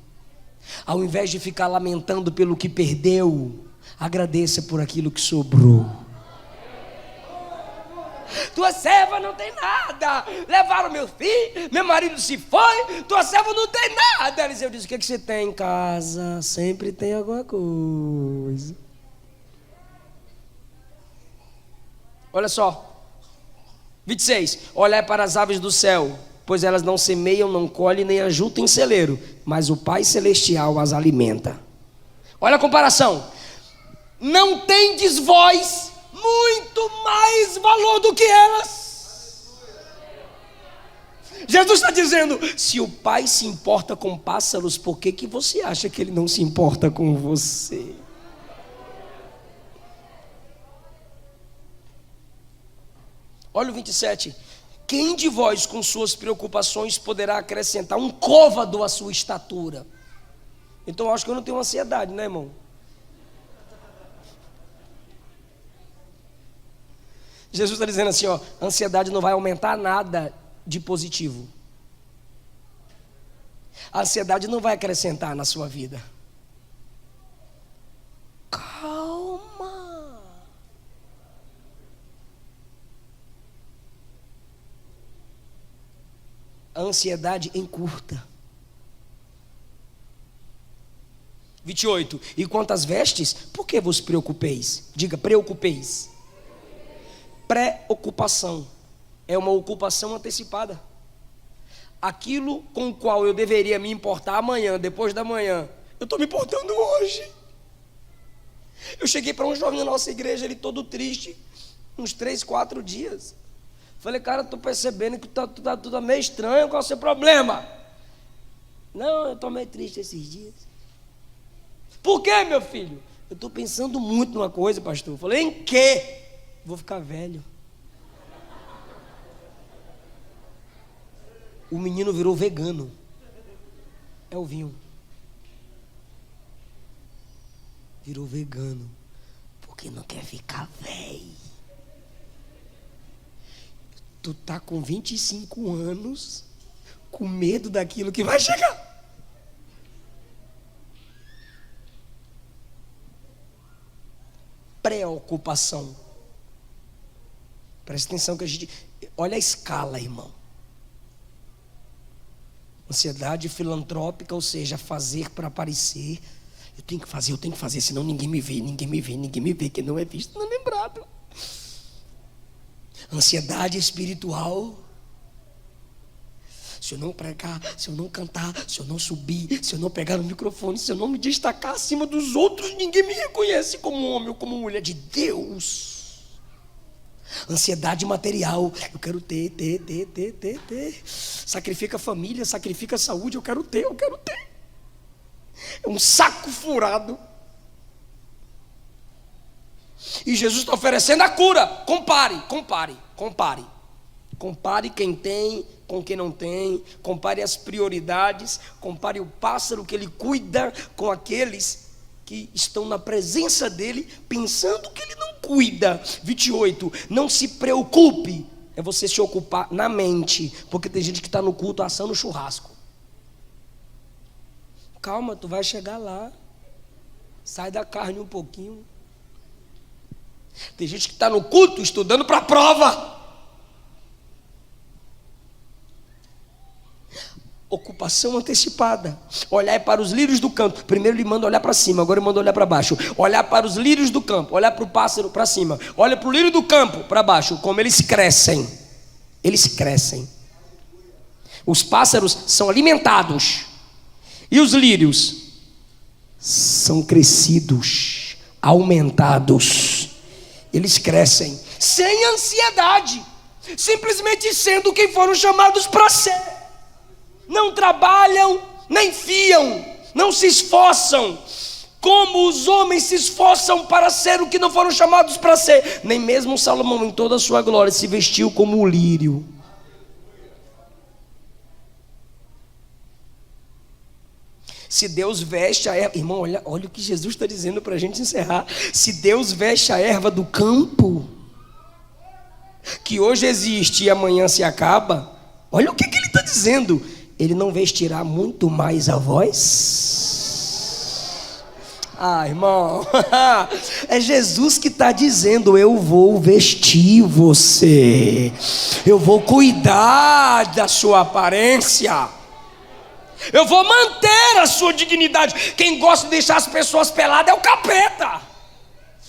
Ao invés de ficar lamentando pelo que perdeu, agradeça por aquilo que sobrou. Tua serva não tem nada. Levaram meu filho, meu marido se foi. Tua serva não tem nada. Eliseu disse: o que você tem em casa? Sempre tem alguma coisa. Olha só, 26. Olhai para as aves do céu, pois elas não semeiam, não colhem, nem ajuntam em celeiro, mas o Pai Celestial as alimenta. Olha a comparação. Não tendes vós muito mais valor do que elas? Jesus está dizendo: se o Pai se importa com pássaros, por que você acha que Ele não se importa com você? Olha o 27. Quem de vós com suas preocupações poderá acrescentar um côvado à sua estatura? Então eu acho que eu não tenho ansiedade, né, irmão? Jesus está dizendo assim, ó: a ansiedade não vai aumentar nada de positivo. A ansiedade não vai acrescentar na sua vida. Calma. A ansiedade encurta. 28. E quanto às vestes, por que vos preocupeis? Diga: preocupeis. Preocupação é uma ocupação antecipada. Aquilo com o qual eu deveria me importar amanhã, depois da manhã, eu estou me importando hoje. Eu cheguei para um jovem na nossa igreja, ele todo triste, uns 3, 4 dias. Falei: cara, estou percebendo que tu tá meio estranho, qual é o seu problema? Não, eu estou meio triste esses dias. Por quê, meu filho? Eu estou pensando muito numa coisa, pastor. Falei: em quê? Vou ficar velho. O menino virou vegano. É o vinho. Virou vegano porque não quer ficar velho. Tu tá com 25 anos com medo daquilo que vai chegar. Preocupação. Presta atenção que a gente... Olha a escala, irmão. Ansiedade filantrópica, ou seja, fazer para aparecer. Eu tenho que fazer, senão ninguém me vê, que não é visto, não é lembrado. Ansiedade espiritual. Se eu não pregar, se eu não cantar, se eu não subir, se eu não pegar no microfone, se eu não me destacar acima dos outros, ninguém me reconhece como homem ou como mulher de Deus. Ansiedade material. Eu quero ter. Sacrifica a família, sacrifica a saúde. Eu quero ter. É um saco furado. E Jesus está oferecendo a cura. Compare. Compare quem tem com quem não tem. Compare as prioridades. Compare o pássaro que ele cuida com aqueles que estão na presença dele, pensando que ele não cuida. 28. Não se preocupe. É você se ocupar na mente. Porque tem gente que está no culto assando churrasco. Calma, tu vai chegar lá. Sai da carne um pouquinho. Tem gente que está no culto estudando para a prova. Ocupação antecipada. Olhar para os lírios do campo. Primeiro ele manda olhar para cima, agora ele manda olhar para baixo. Olhar para os lírios do campo, olhar para o pássaro para cima. Olha para o lírio do campo para baixo, como eles crescem. Os pássaros são alimentados e os lírios são crescidos, aumentados. Eles crescem sem ansiedade, simplesmente sendo quem foram chamados para ser. Não trabalham, nem fiam, não se esforçam como os homens se esforçam para ser o que não foram chamados para ser. Nem mesmo Salomão, em toda a sua glória, se vestiu como o lírio. Se Deus veste a erva, irmão, olha o que Jesus está dizendo para a gente encerrar. Se Deus veste a erva do campo, que hoje existe e amanhã se acaba, olha o que ele está dizendo. Ele não vestirá muito mais a vós? Ah, irmão, é Jesus que está dizendo: eu vou vestir você, eu vou cuidar da sua aparência, eu vou manter a sua dignidade. Quem gosta de deixar as pessoas peladas é o capeta.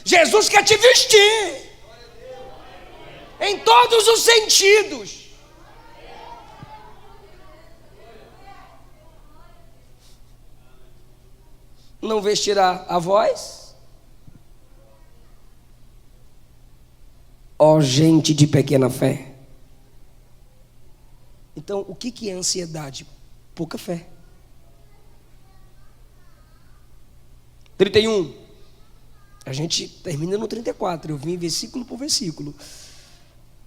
Jesus quer te vestir em todos os sentidos. Não vestirá a vós? Ó gente de pequena fé. Então, o que é ansiedade? Pouca fé. 31. A gente termina no 34. Eu vim versículo por versículo.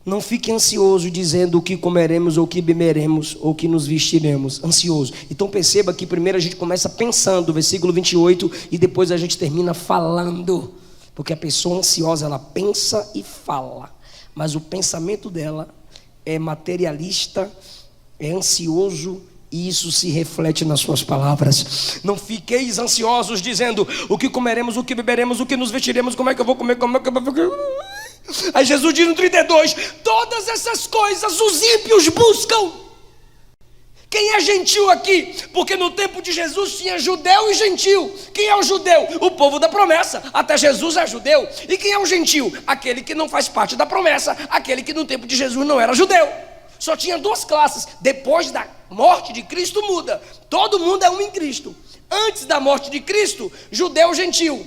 Não fique ansioso dizendo o que comeremos, ou o que beberemos, ou o que nos vestiremos. Ansioso. Então perceba que primeiro a gente começa pensando, versículo 28, e depois a gente termina falando. Porque a pessoa ansiosa, ela pensa e fala, mas o pensamento dela é materialista, é ansioso, e isso se reflete nas suas palavras. Não fiqueis ansiosos dizendo o que comeremos, o que beberemos, o que nos vestiremos, como é que eu vou comer, como é que eu vou... Aí Jesus diz no 32, todas essas coisas os ímpios buscam. Quem é gentil aqui? Porque no tempo de Jesus tinha judeu e gentil. Quem é o judeu? O povo da promessa. Até Jesus é judeu. E quem é o gentil? Aquele que não faz parte da promessa, aquele que no tempo de Jesus não era judeu. Só tinha duas classes. Depois da morte de Cristo muda. Todo mundo é um em Cristo. Antes da morte de Cristo, judeu, gentil.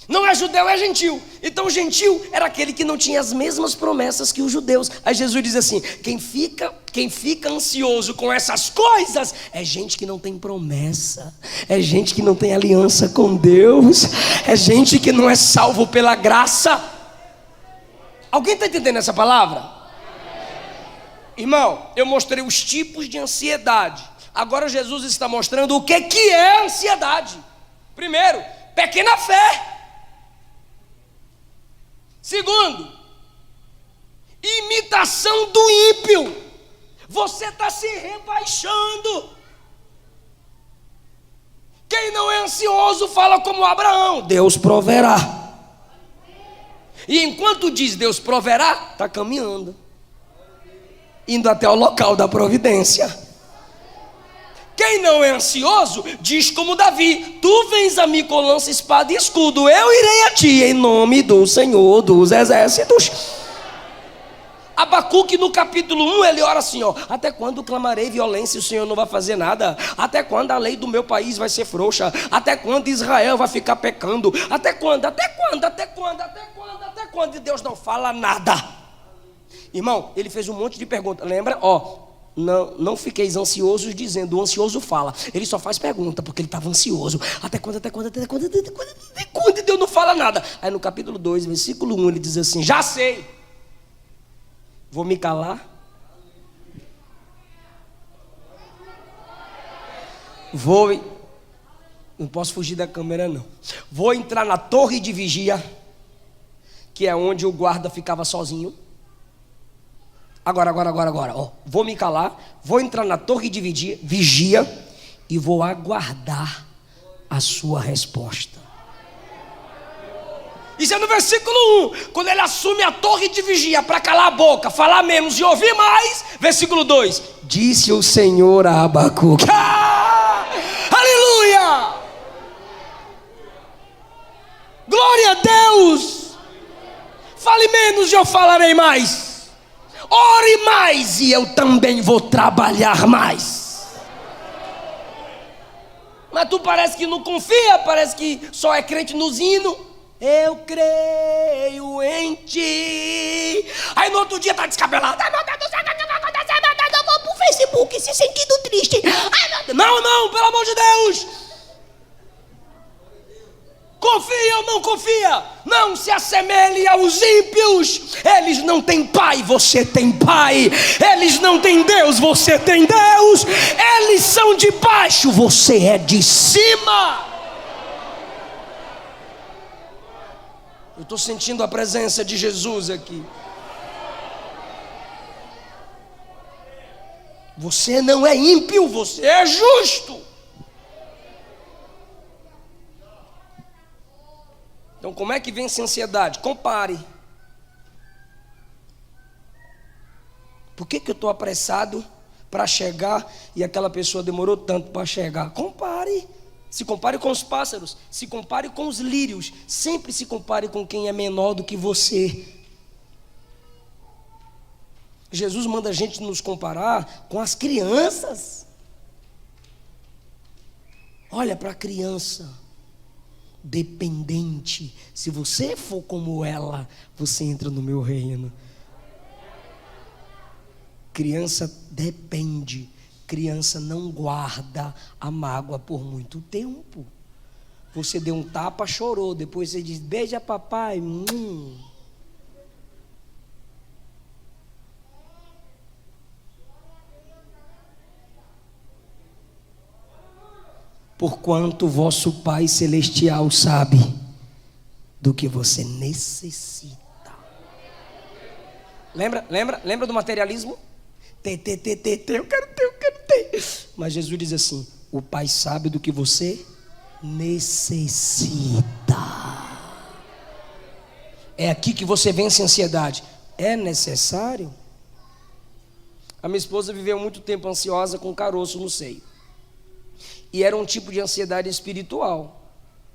Não é judeu, é gentil. Então o gentil era aquele que não tinha as mesmas promessas que os judeus. Aí Jesus diz assim: quem fica ansioso com essas coisas é gente que não tem promessa, é gente que não tem aliança com Deus, é gente que não é salvo pela graça. Alguém está entendendo essa palavra? Irmão, eu mostrei os tipos de ansiedade. Agora Jesus está mostrando o que é ansiedade. Primeiro, pequena fé. Segundo, imitação do ímpio. Você está se rebaixando. Quem não é ansioso fala como Abraão: Deus proverá. E enquanto diz Deus proverá, está caminhando, indo até o local da providência. Quem não é ansioso diz como Davi: tu vens a mim com lança, espada e escudo, eu irei a ti em nome do Senhor dos exércitos. Abacuque no capítulo 1 ele ora assim, ó: até quando clamarei violência e o Senhor não vai fazer nada? Até quando a lei do meu país vai ser frouxa? Até quando Israel vai ficar pecando? Até quando? Até quando? Até quando? Até quando? Até quando? E Deus não fala nada. Irmão, ele fez um monte de perguntas. Lembra? Ó, não fiqueis ansiosos dizendo. O ansioso fala, ele só faz pergunta porque ele estava ansioso. Até quando? Até quando? Até quando? Até quando? Até quando? E Deus não fala nada. Aí no capítulo 2, versículo 1, ele diz assim: já sei, vou me calar, não posso fugir da câmera não, vou entrar na torre de vigia, que é onde o guarda ficava sozinho. Agora, ó, vou me calar, vou entrar na torre de vigia e vou aguardar a sua resposta. Isso é no versículo 1, quando ele assume a torre de vigia para calar a boca, falar menos e ouvir mais. Versículo 2, disse o Senhor a Abacuque. Aleluia! Glória a Deus! Fale menos e eu falarei mais. ore mais e eu também vou trabalhar mais. Mas tu parece que não confia, parece que só é crente nos hinos. Eu creio em ti. Aí no outro dia tá descabelado. Ai, meu Deus do céu, o que vai acontecer? Meu Deus, eu vou pro Facebook se sentindo triste. Ai, meu Deus. Não, pelo amor de Deus. Confia ou não confia? Não se assemelhe aos ímpios. Eles não têm pai, você tem pai. Eles não têm Deus, você tem Deus. Eles são de baixo, você é de cima. Eu estou sentindo a presença de Jesus aqui. Você não é ímpio, você é justo. Então, como é que vence a ansiedade? Compare. Por que eu estou apressado para chegar e aquela pessoa demorou tanto para chegar? Compare. Se compare com os pássaros, se compare com os lírios. Sempre se compare com quem é menor do que você. Jesus manda a gente nos comparar com as crianças. Olha para a criança dependente. Se você for como ela, você entra no meu reino. Criança depende. Criança não guarda a mágoa por muito tempo. Você deu um tapa, chorou. Depois você diz, beija papai. Porquanto vosso Pai Celestial sabe do que você necessita. Lembra do materialismo? Eu quero ter. Mas Jesus diz assim: o Pai sabe do que você necessita. É aqui que você vence a ansiedade. É necessário? A minha esposa viveu muito tempo ansiosa com caroço no seio. E era um tipo de ansiedade espiritual.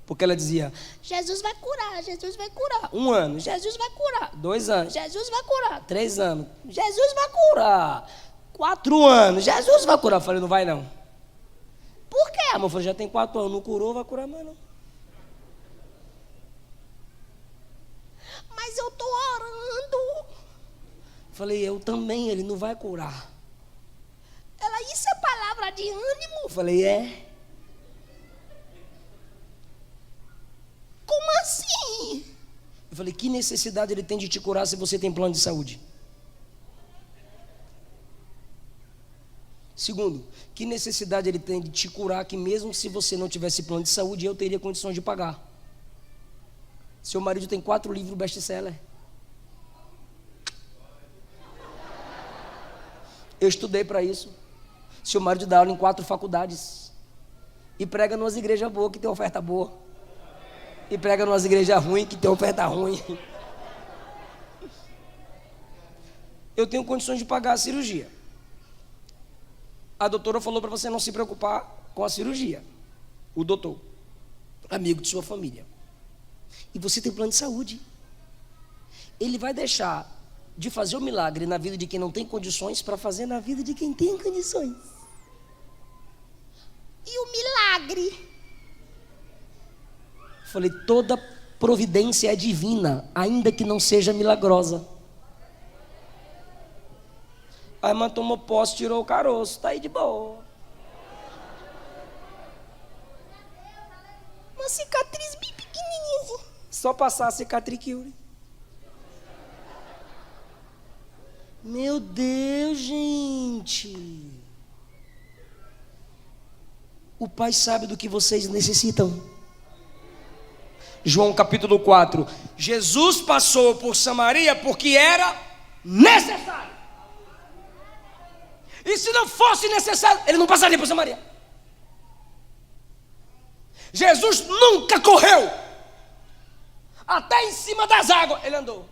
Porque ela dizia, Jesus vai curar, Jesus vai curar. 1 ano, Jesus vai curar. 2 anos, Jesus vai curar. 3 anos, Jesus vai curar. 4 anos, Jesus vai curar. Eu falei, não vai não. Por quê, amor? Eu falei, já tem 4 anos, não curou, vai curar mais não. Mas eu estou orando. Eu falei, eu também, ele não vai curar. Ela, isso é palavra de ânimo? Eu falei, é. Como assim? Eu falei, que necessidade ele tem de te curar se você tem plano de saúde? Segundo, que necessidade ele tem de te curar que mesmo se você não tivesse plano de saúde, eu teria condições de pagar? Seu marido tem 4 livros best-seller. Eu estudei para isso. Seu marido dá aula em 4 faculdades. E prega numas igrejas boas que tem oferta boa. E prega numas igrejas ruins que tem oferta ruim. Eu tenho condições de pagar a cirurgia. A doutora falou para você não se preocupar com a cirurgia. O doutor, amigo de sua família. E você tem plano de saúde. Ele vai deixar de fazer o milagre na vida de quem não tem condições para fazer na vida de quem tem condições. E o milagre? Falei, toda providência é divina, ainda que não seja milagrosa. A irmã tomou posse, tirou o caroço, está aí de boa. Uma cicatriz bem pequenininha. Só passar a cicatriz cure. Meu Deus, gente. O Pai sabe do que vocês necessitam. João capítulo 4. Jesus passou por Samaria porque era necessário. E se não fosse necessário, ele não passaria por Samaria. Jesus nunca correu. Até em cima das águas ele andou.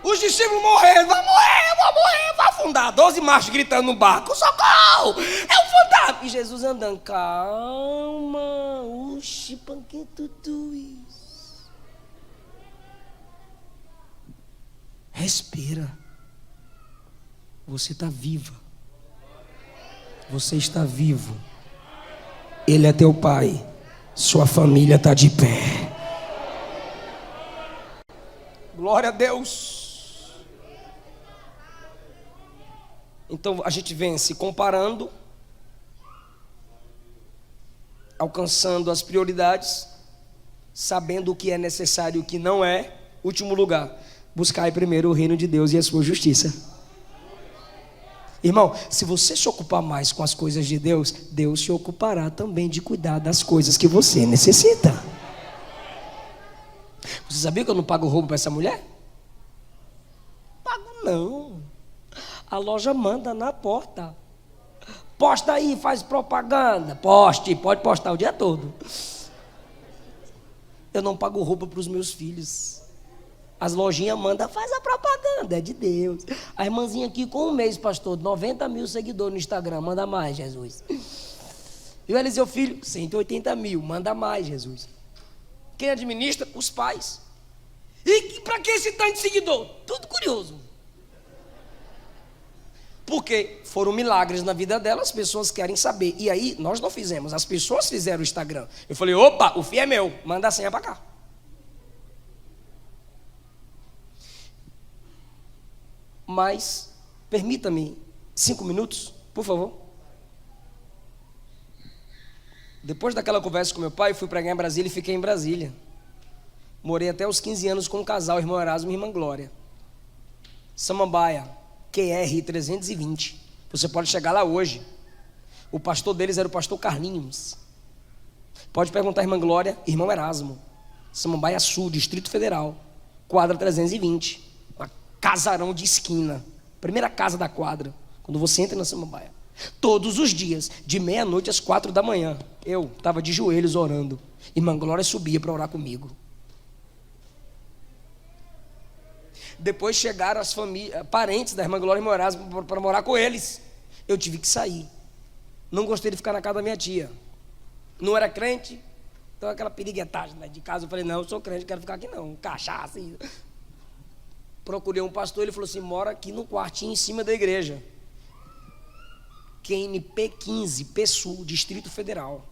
Os discípulos morreram, vai morrer, vai afundar. 12 machos gritando no barco, socorro, é um fantasma. E Jesus andando, calma, oxi, panquetutu isso. Respira. Você está viva. Você está vivo. Ele é teu pai. Sua família está de pé. Glória a Deus. Então a gente vem se comparando, alcançando as prioridades, sabendo o que é necessário e o que não é. Último lugar, buscai primeiro o reino de Deus e a sua justiça. Irmão, se você se ocupar mais com as coisas de Deus, Deus se ocupará também de cuidar das coisas que você necessita. Você sabia que eu não pago roubo para essa mulher? Pago não. A loja manda na porta. Posta aí, faz propaganda. Poste, pode postar o dia todo. Eu não pago roupa para os meus filhos. As lojinhas mandam, faz a propaganda, é de Deus. A irmãzinha aqui com um mês, pastor, 90 mil seguidores no Instagram, manda mais, Jesus. E o Eliseu Filho, 180 mil, manda mais, Jesus. Quem administra? Os pais. E para que esse tanto de seguidor? Tudo curioso. Porque foram milagres na vida delas, as pessoas querem saber. E aí, nós não fizemos, as pessoas fizeram o Instagram. Eu falei, opa, o FII é meu, manda a senha para cá. Mas, permita-me 5 minutos, por favor. Depois daquela conversa com meu pai, fui pregar em Brasília e fiquei em Brasília. Morei até os 15 anos com um casal, irmão Erasmo e irmã Glória. Samambaia, QR 320. Você pode chegar lá hoje. O pastor deles era o pastor Carlinhos. Pode perguntar à irmã Glória, irmão Erasmo. Samambaia Sul, Distrito Federal, quadra 320. Casarão de esquina, primeira casa da quadra, quando você entra na Samambaia. Todos os dias, de meia-noite às 4 da manhã, eu estava de joelhos orando. Irmã Glória subia para orar comigo. Depois chegaram as parentes da irmã Glória e irmão Erasmo para morar com eles. Eu tive que sair. Não gostei de ficar na casa da minha tia. Não era crente, então aquela piriguetagem, né, de casa. Eu falei, não, eu sou crente, não quero ficar aqui não, cachaça. Procurei um pastor, ele falou assim, mora aqui no quartinho em cima da igreja. QNP 15, P Sul, Distrito Federal.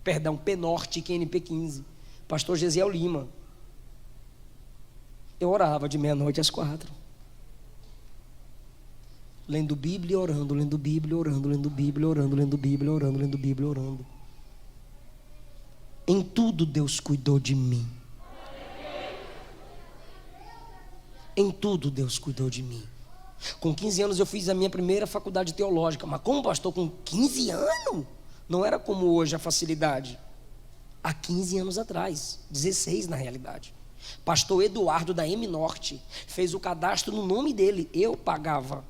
Perdão, P Norte, QNP 15. Pastor Gesiel Lima. Eu orava de meia-noite às 4. Lendo Bíblia e orando, lendo Bíblia e orando, lendo Bíblia e orando, lendo Bíblia e orando, lendo Bíblia e orando. Em tudo Deus cuidou de mim. Em tudo Deus cuidou de mim. Com 15 anos eu fiz a minha primeira faculdade teológica. Mas como pastor com 15 anos? Não era como hoje a facilidade. Há 15 anos atrás, 16 na realidade. Pastor Eduardo da M Norte fez o cadastro no nome dele. Eu pagava.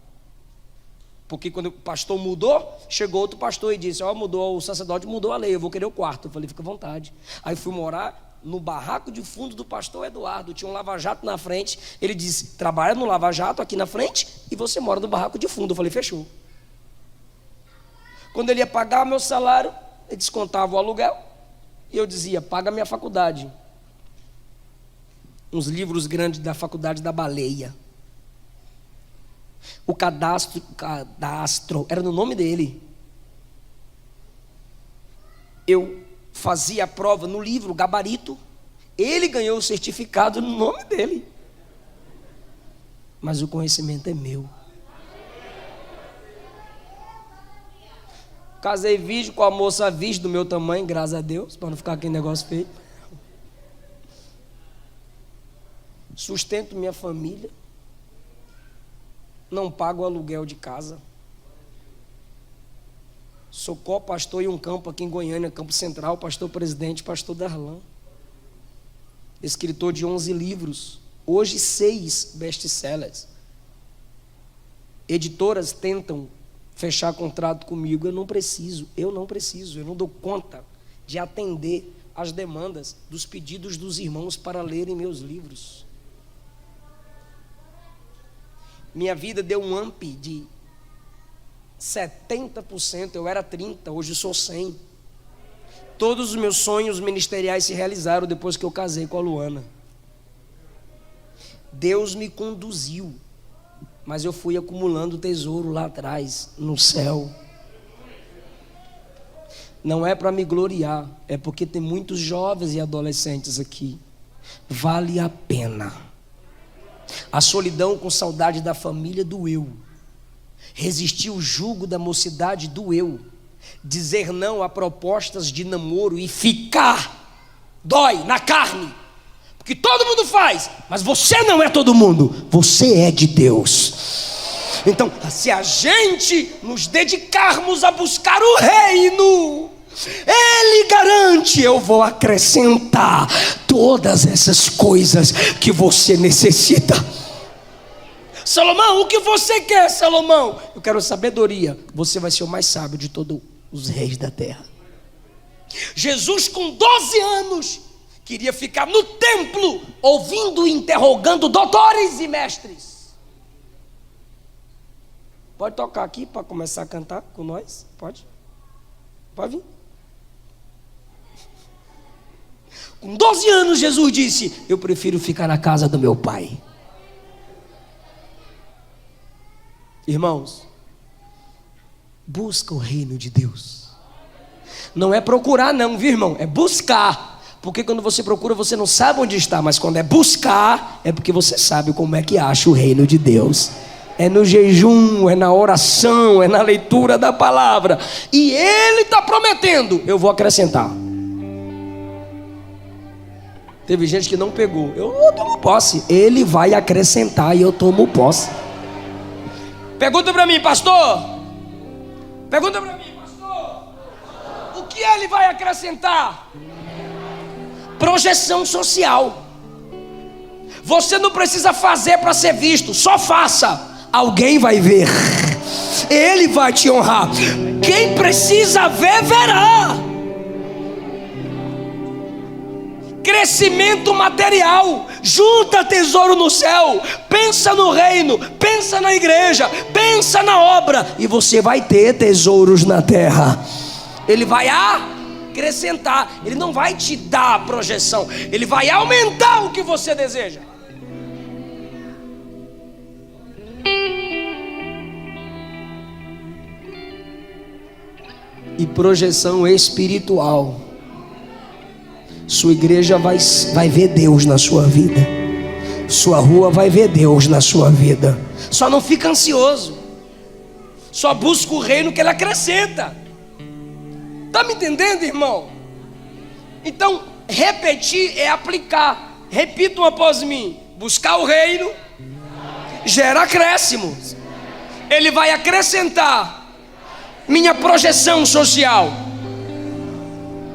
Porque quando o pastor mudou, chegou outro pastor e disse, mudou, o sacerdote mudou a lei, eu vou querer o quarto. Eu falei, fica à vontade. Aí fui morar no barraco de fundo do pastor Eduardo, tinha um lava-jato na frente. Ele disse, trabalha no lava-jato aqui na frente e você mora no barraco de fundo. Eu falei, fechou. Quando ele ia pagar meu salário, ele descontava o aluguel e eu dizia, paga minha faculdade. Uns livros grandes da faculdade da Baleia. O cadastro era no nome dele. Eu fazia a prova no livro, gabarito. Ele ganhou o certificado no nome dele. Mas o conhecimento é meu. Casei virgem com a moça virgem do meu tamanho, graças a Deus, para não ficar aquele negócio feio. Sustento minha família. Não pago o aluguel de casa. Sou co-pastor em um campo aqui em Goiânia, Campo Central, pastor presidente, pastor Darlan. Escritor de 11 livros, hoje 6 best-sellers. Editoras tentam fechar contrato comigo, eu não preciso, eu não dou conta de atender às demandas dos pedidos dos irmãos para lerem meus livros. Minha vida deu um up de 70%, eu era 30%, hoje eu sou 100%. Todos os meus sonhos ministeriais se realizaram depois que eu casei com a Luana. Deus me conduziu, mas eu fui acumulando tesouro lá atrás, no céu. Não é para me gloriar, é porque tem muitos jovens e adolescentes aqui. Vale a pena. A solidão com saudade da família doeu. Resistir o jugo da mocidade doeu. Dizer não a propostas de namoro e ficar dói na carne. Porque todo mundo faz, mas você não é todo mundo, você é de Deus. Então, se a gente nos dedicarmos a buscar o reino, Ele garante: eu vou acrescentar todas essas coisas que você necessita. Salomão, o que você quer, Salomão? Eu quero sabedoria. Você vai ser o mais sábio de todos os reis da terra. Jesus, com 12 anos, queria ficar no templo, ouvindo e interrogando doutores e mestres. Pode tocar aqui para começar a cantar com nós? Pode? Pode vir. Com 12 anos Jesus disse: eu prefiro ficar na casa do meu pai. Irmãos, busca o reino de Deus. Não é procurar não, viu, irmão? É buscar. Porque quando você procura, você não sabe onde está. Mas quando é buscar, é porque você sabe como é que acha o reino de Deus. É no jejum, é na oração, é na leitura da palavra. E Ele está prometendo: eu vou acrescentar. Teve gente que não pegou. Eu tomo posse. Ele vai acrescentar e eu tomo posse. Pergunta para mim, pastor. Pergunta para mim, pastor. O que Ele vai acrescentar? Projeção social. Você não precisa fazer para ser visto, só faça. Alguém vai ver. Ele vai te honrar. Quem precisa ver, verá. Crescimento material. Junta tesouro no céu. Pensa no reino. Pensa na igreja. Pensa na obra. E você vai ter tesouros na terra. Ele vai acrescentar. Ele não vai te dar a projeção. Ele vai aumentar o que você deseja. E projeção espiritual. Sua igreja vai ver Deus na sua vida. Sua rua vai ver Deus na sua vida. Só não fica ansioso. Só busca o reino que Ele acrescenta. Está me entendendo, irmão? Então, repetir é aplicar. Repitam após mim: buscar o reino gera acréscimo. Ele vai acrescentar minha projeção social.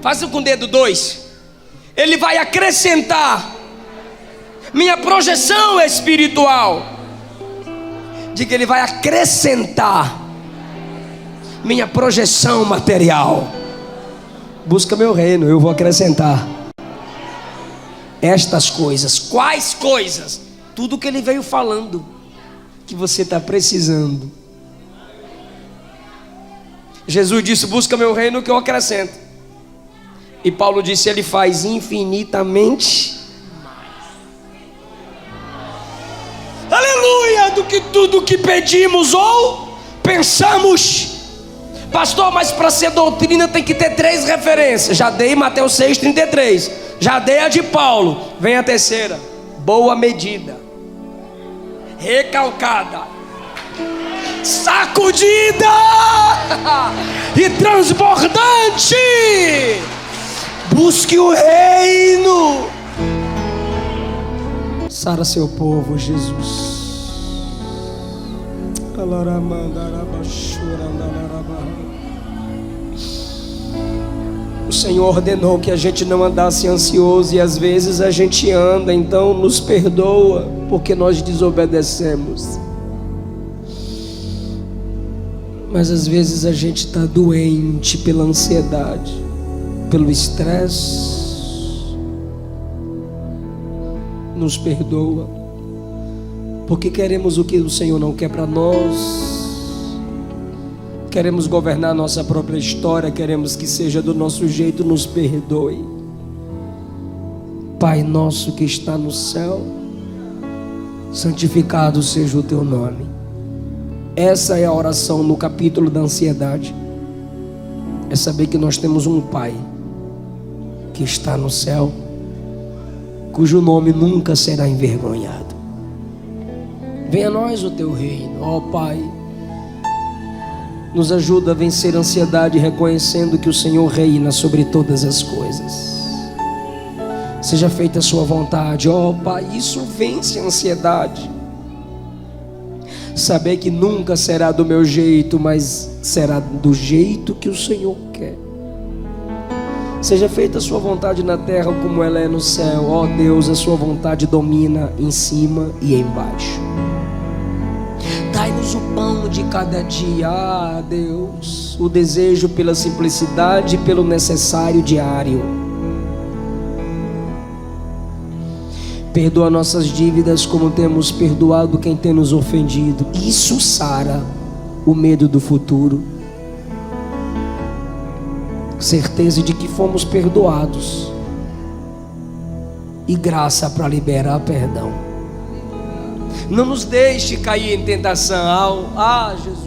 Faça com o dedo 2. Ele vai acrescentar minha projeção espiritual. Diga: Ele vai acrescentar minha projeção material. Busca meu reino, eu vou acrescentar estas coisas. Quais coisas? Tudo que Ele veio falando que você está precisando. Jesus disse: busca meu reino que eu acrescento. E Paulo disse: Ele faz infinitamente mais, aleluia, do que tudo que pedimos ou pensamos. Pastor, mas para ser doutrina tem que ter 3 referências. Já dei Mateus 6,33. Já dei a de Paulo. Vem a terceira: boa medida, recalcada, sacudida e transbordante. Busque o reino. Sara seu povo, Jesus. O Senhor ordenou que a gente não andasse ansioso, e às vezes a gente anda. Então nos perdoa porque nós desobedecemos. Mas às vezes a gente está doente pela ansiedade, pelo estresse. Nos perdoa, porque queremos o que o Senhor não quer para nós. Queremos governar nossa própria história, queremos que seja do nosso jeito. Nos perdoe. Pai nosso que está no céu, santificado seja o teu nome. Essa é a oração no capítulo da ansiedade. É saber que nós temos um Pai que está no céu, cujo nome nunca será envergonhado. Venha a nós o teu reino, ó Pai. Nos ajuda a vencer a ansiedade, reconhecendo que o Senhor reina sobre todas as coisas. Seja feita a sua vontade, ó Pai. Isso vence a ansiedade. Saber que nunca será do meu jeito, mas será do jeito que o Senhor quer. Seja feita a sua vontade na terra como ela é no céu. Ó Deus, a sua vontade domina em cima e embaixo. Dai-nos o pão de cada dia, ah Deus, o desejo pela simplicidade e pelo necessário diário. Perdoa nossas dívidas como temos perdoado quem tem nos ofendido. Isso sara o medo do futuro. Certeza de que fomos perdoados e graça para liberar perdão. Não nos deixe cair em tentação. Jesus.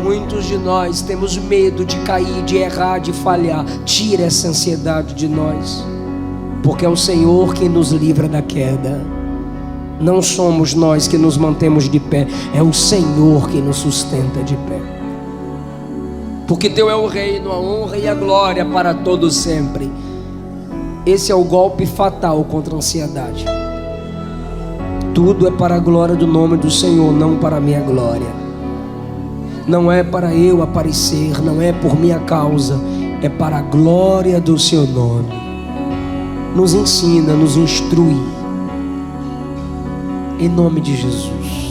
Muitos de nós temos medo de cair, de errar, de falhar. Tira essa ansiedade de nós, porque é o Senhor quem nos livra da queda. Não somos nós que nos mantemos de pé, é o Senhor que nos sustenta de pé. Porque teu é o reino, a honra e a glória para todos sempre. Esse é o golpe fatal contra a ansiedade. Tudo é para a glória do nome do Senhor, não para a minha glória. Não é para eu aparecer, não é por minha causa, é para a glória do seu nome. Nos ensina, nos instrui, em nome de Jesus.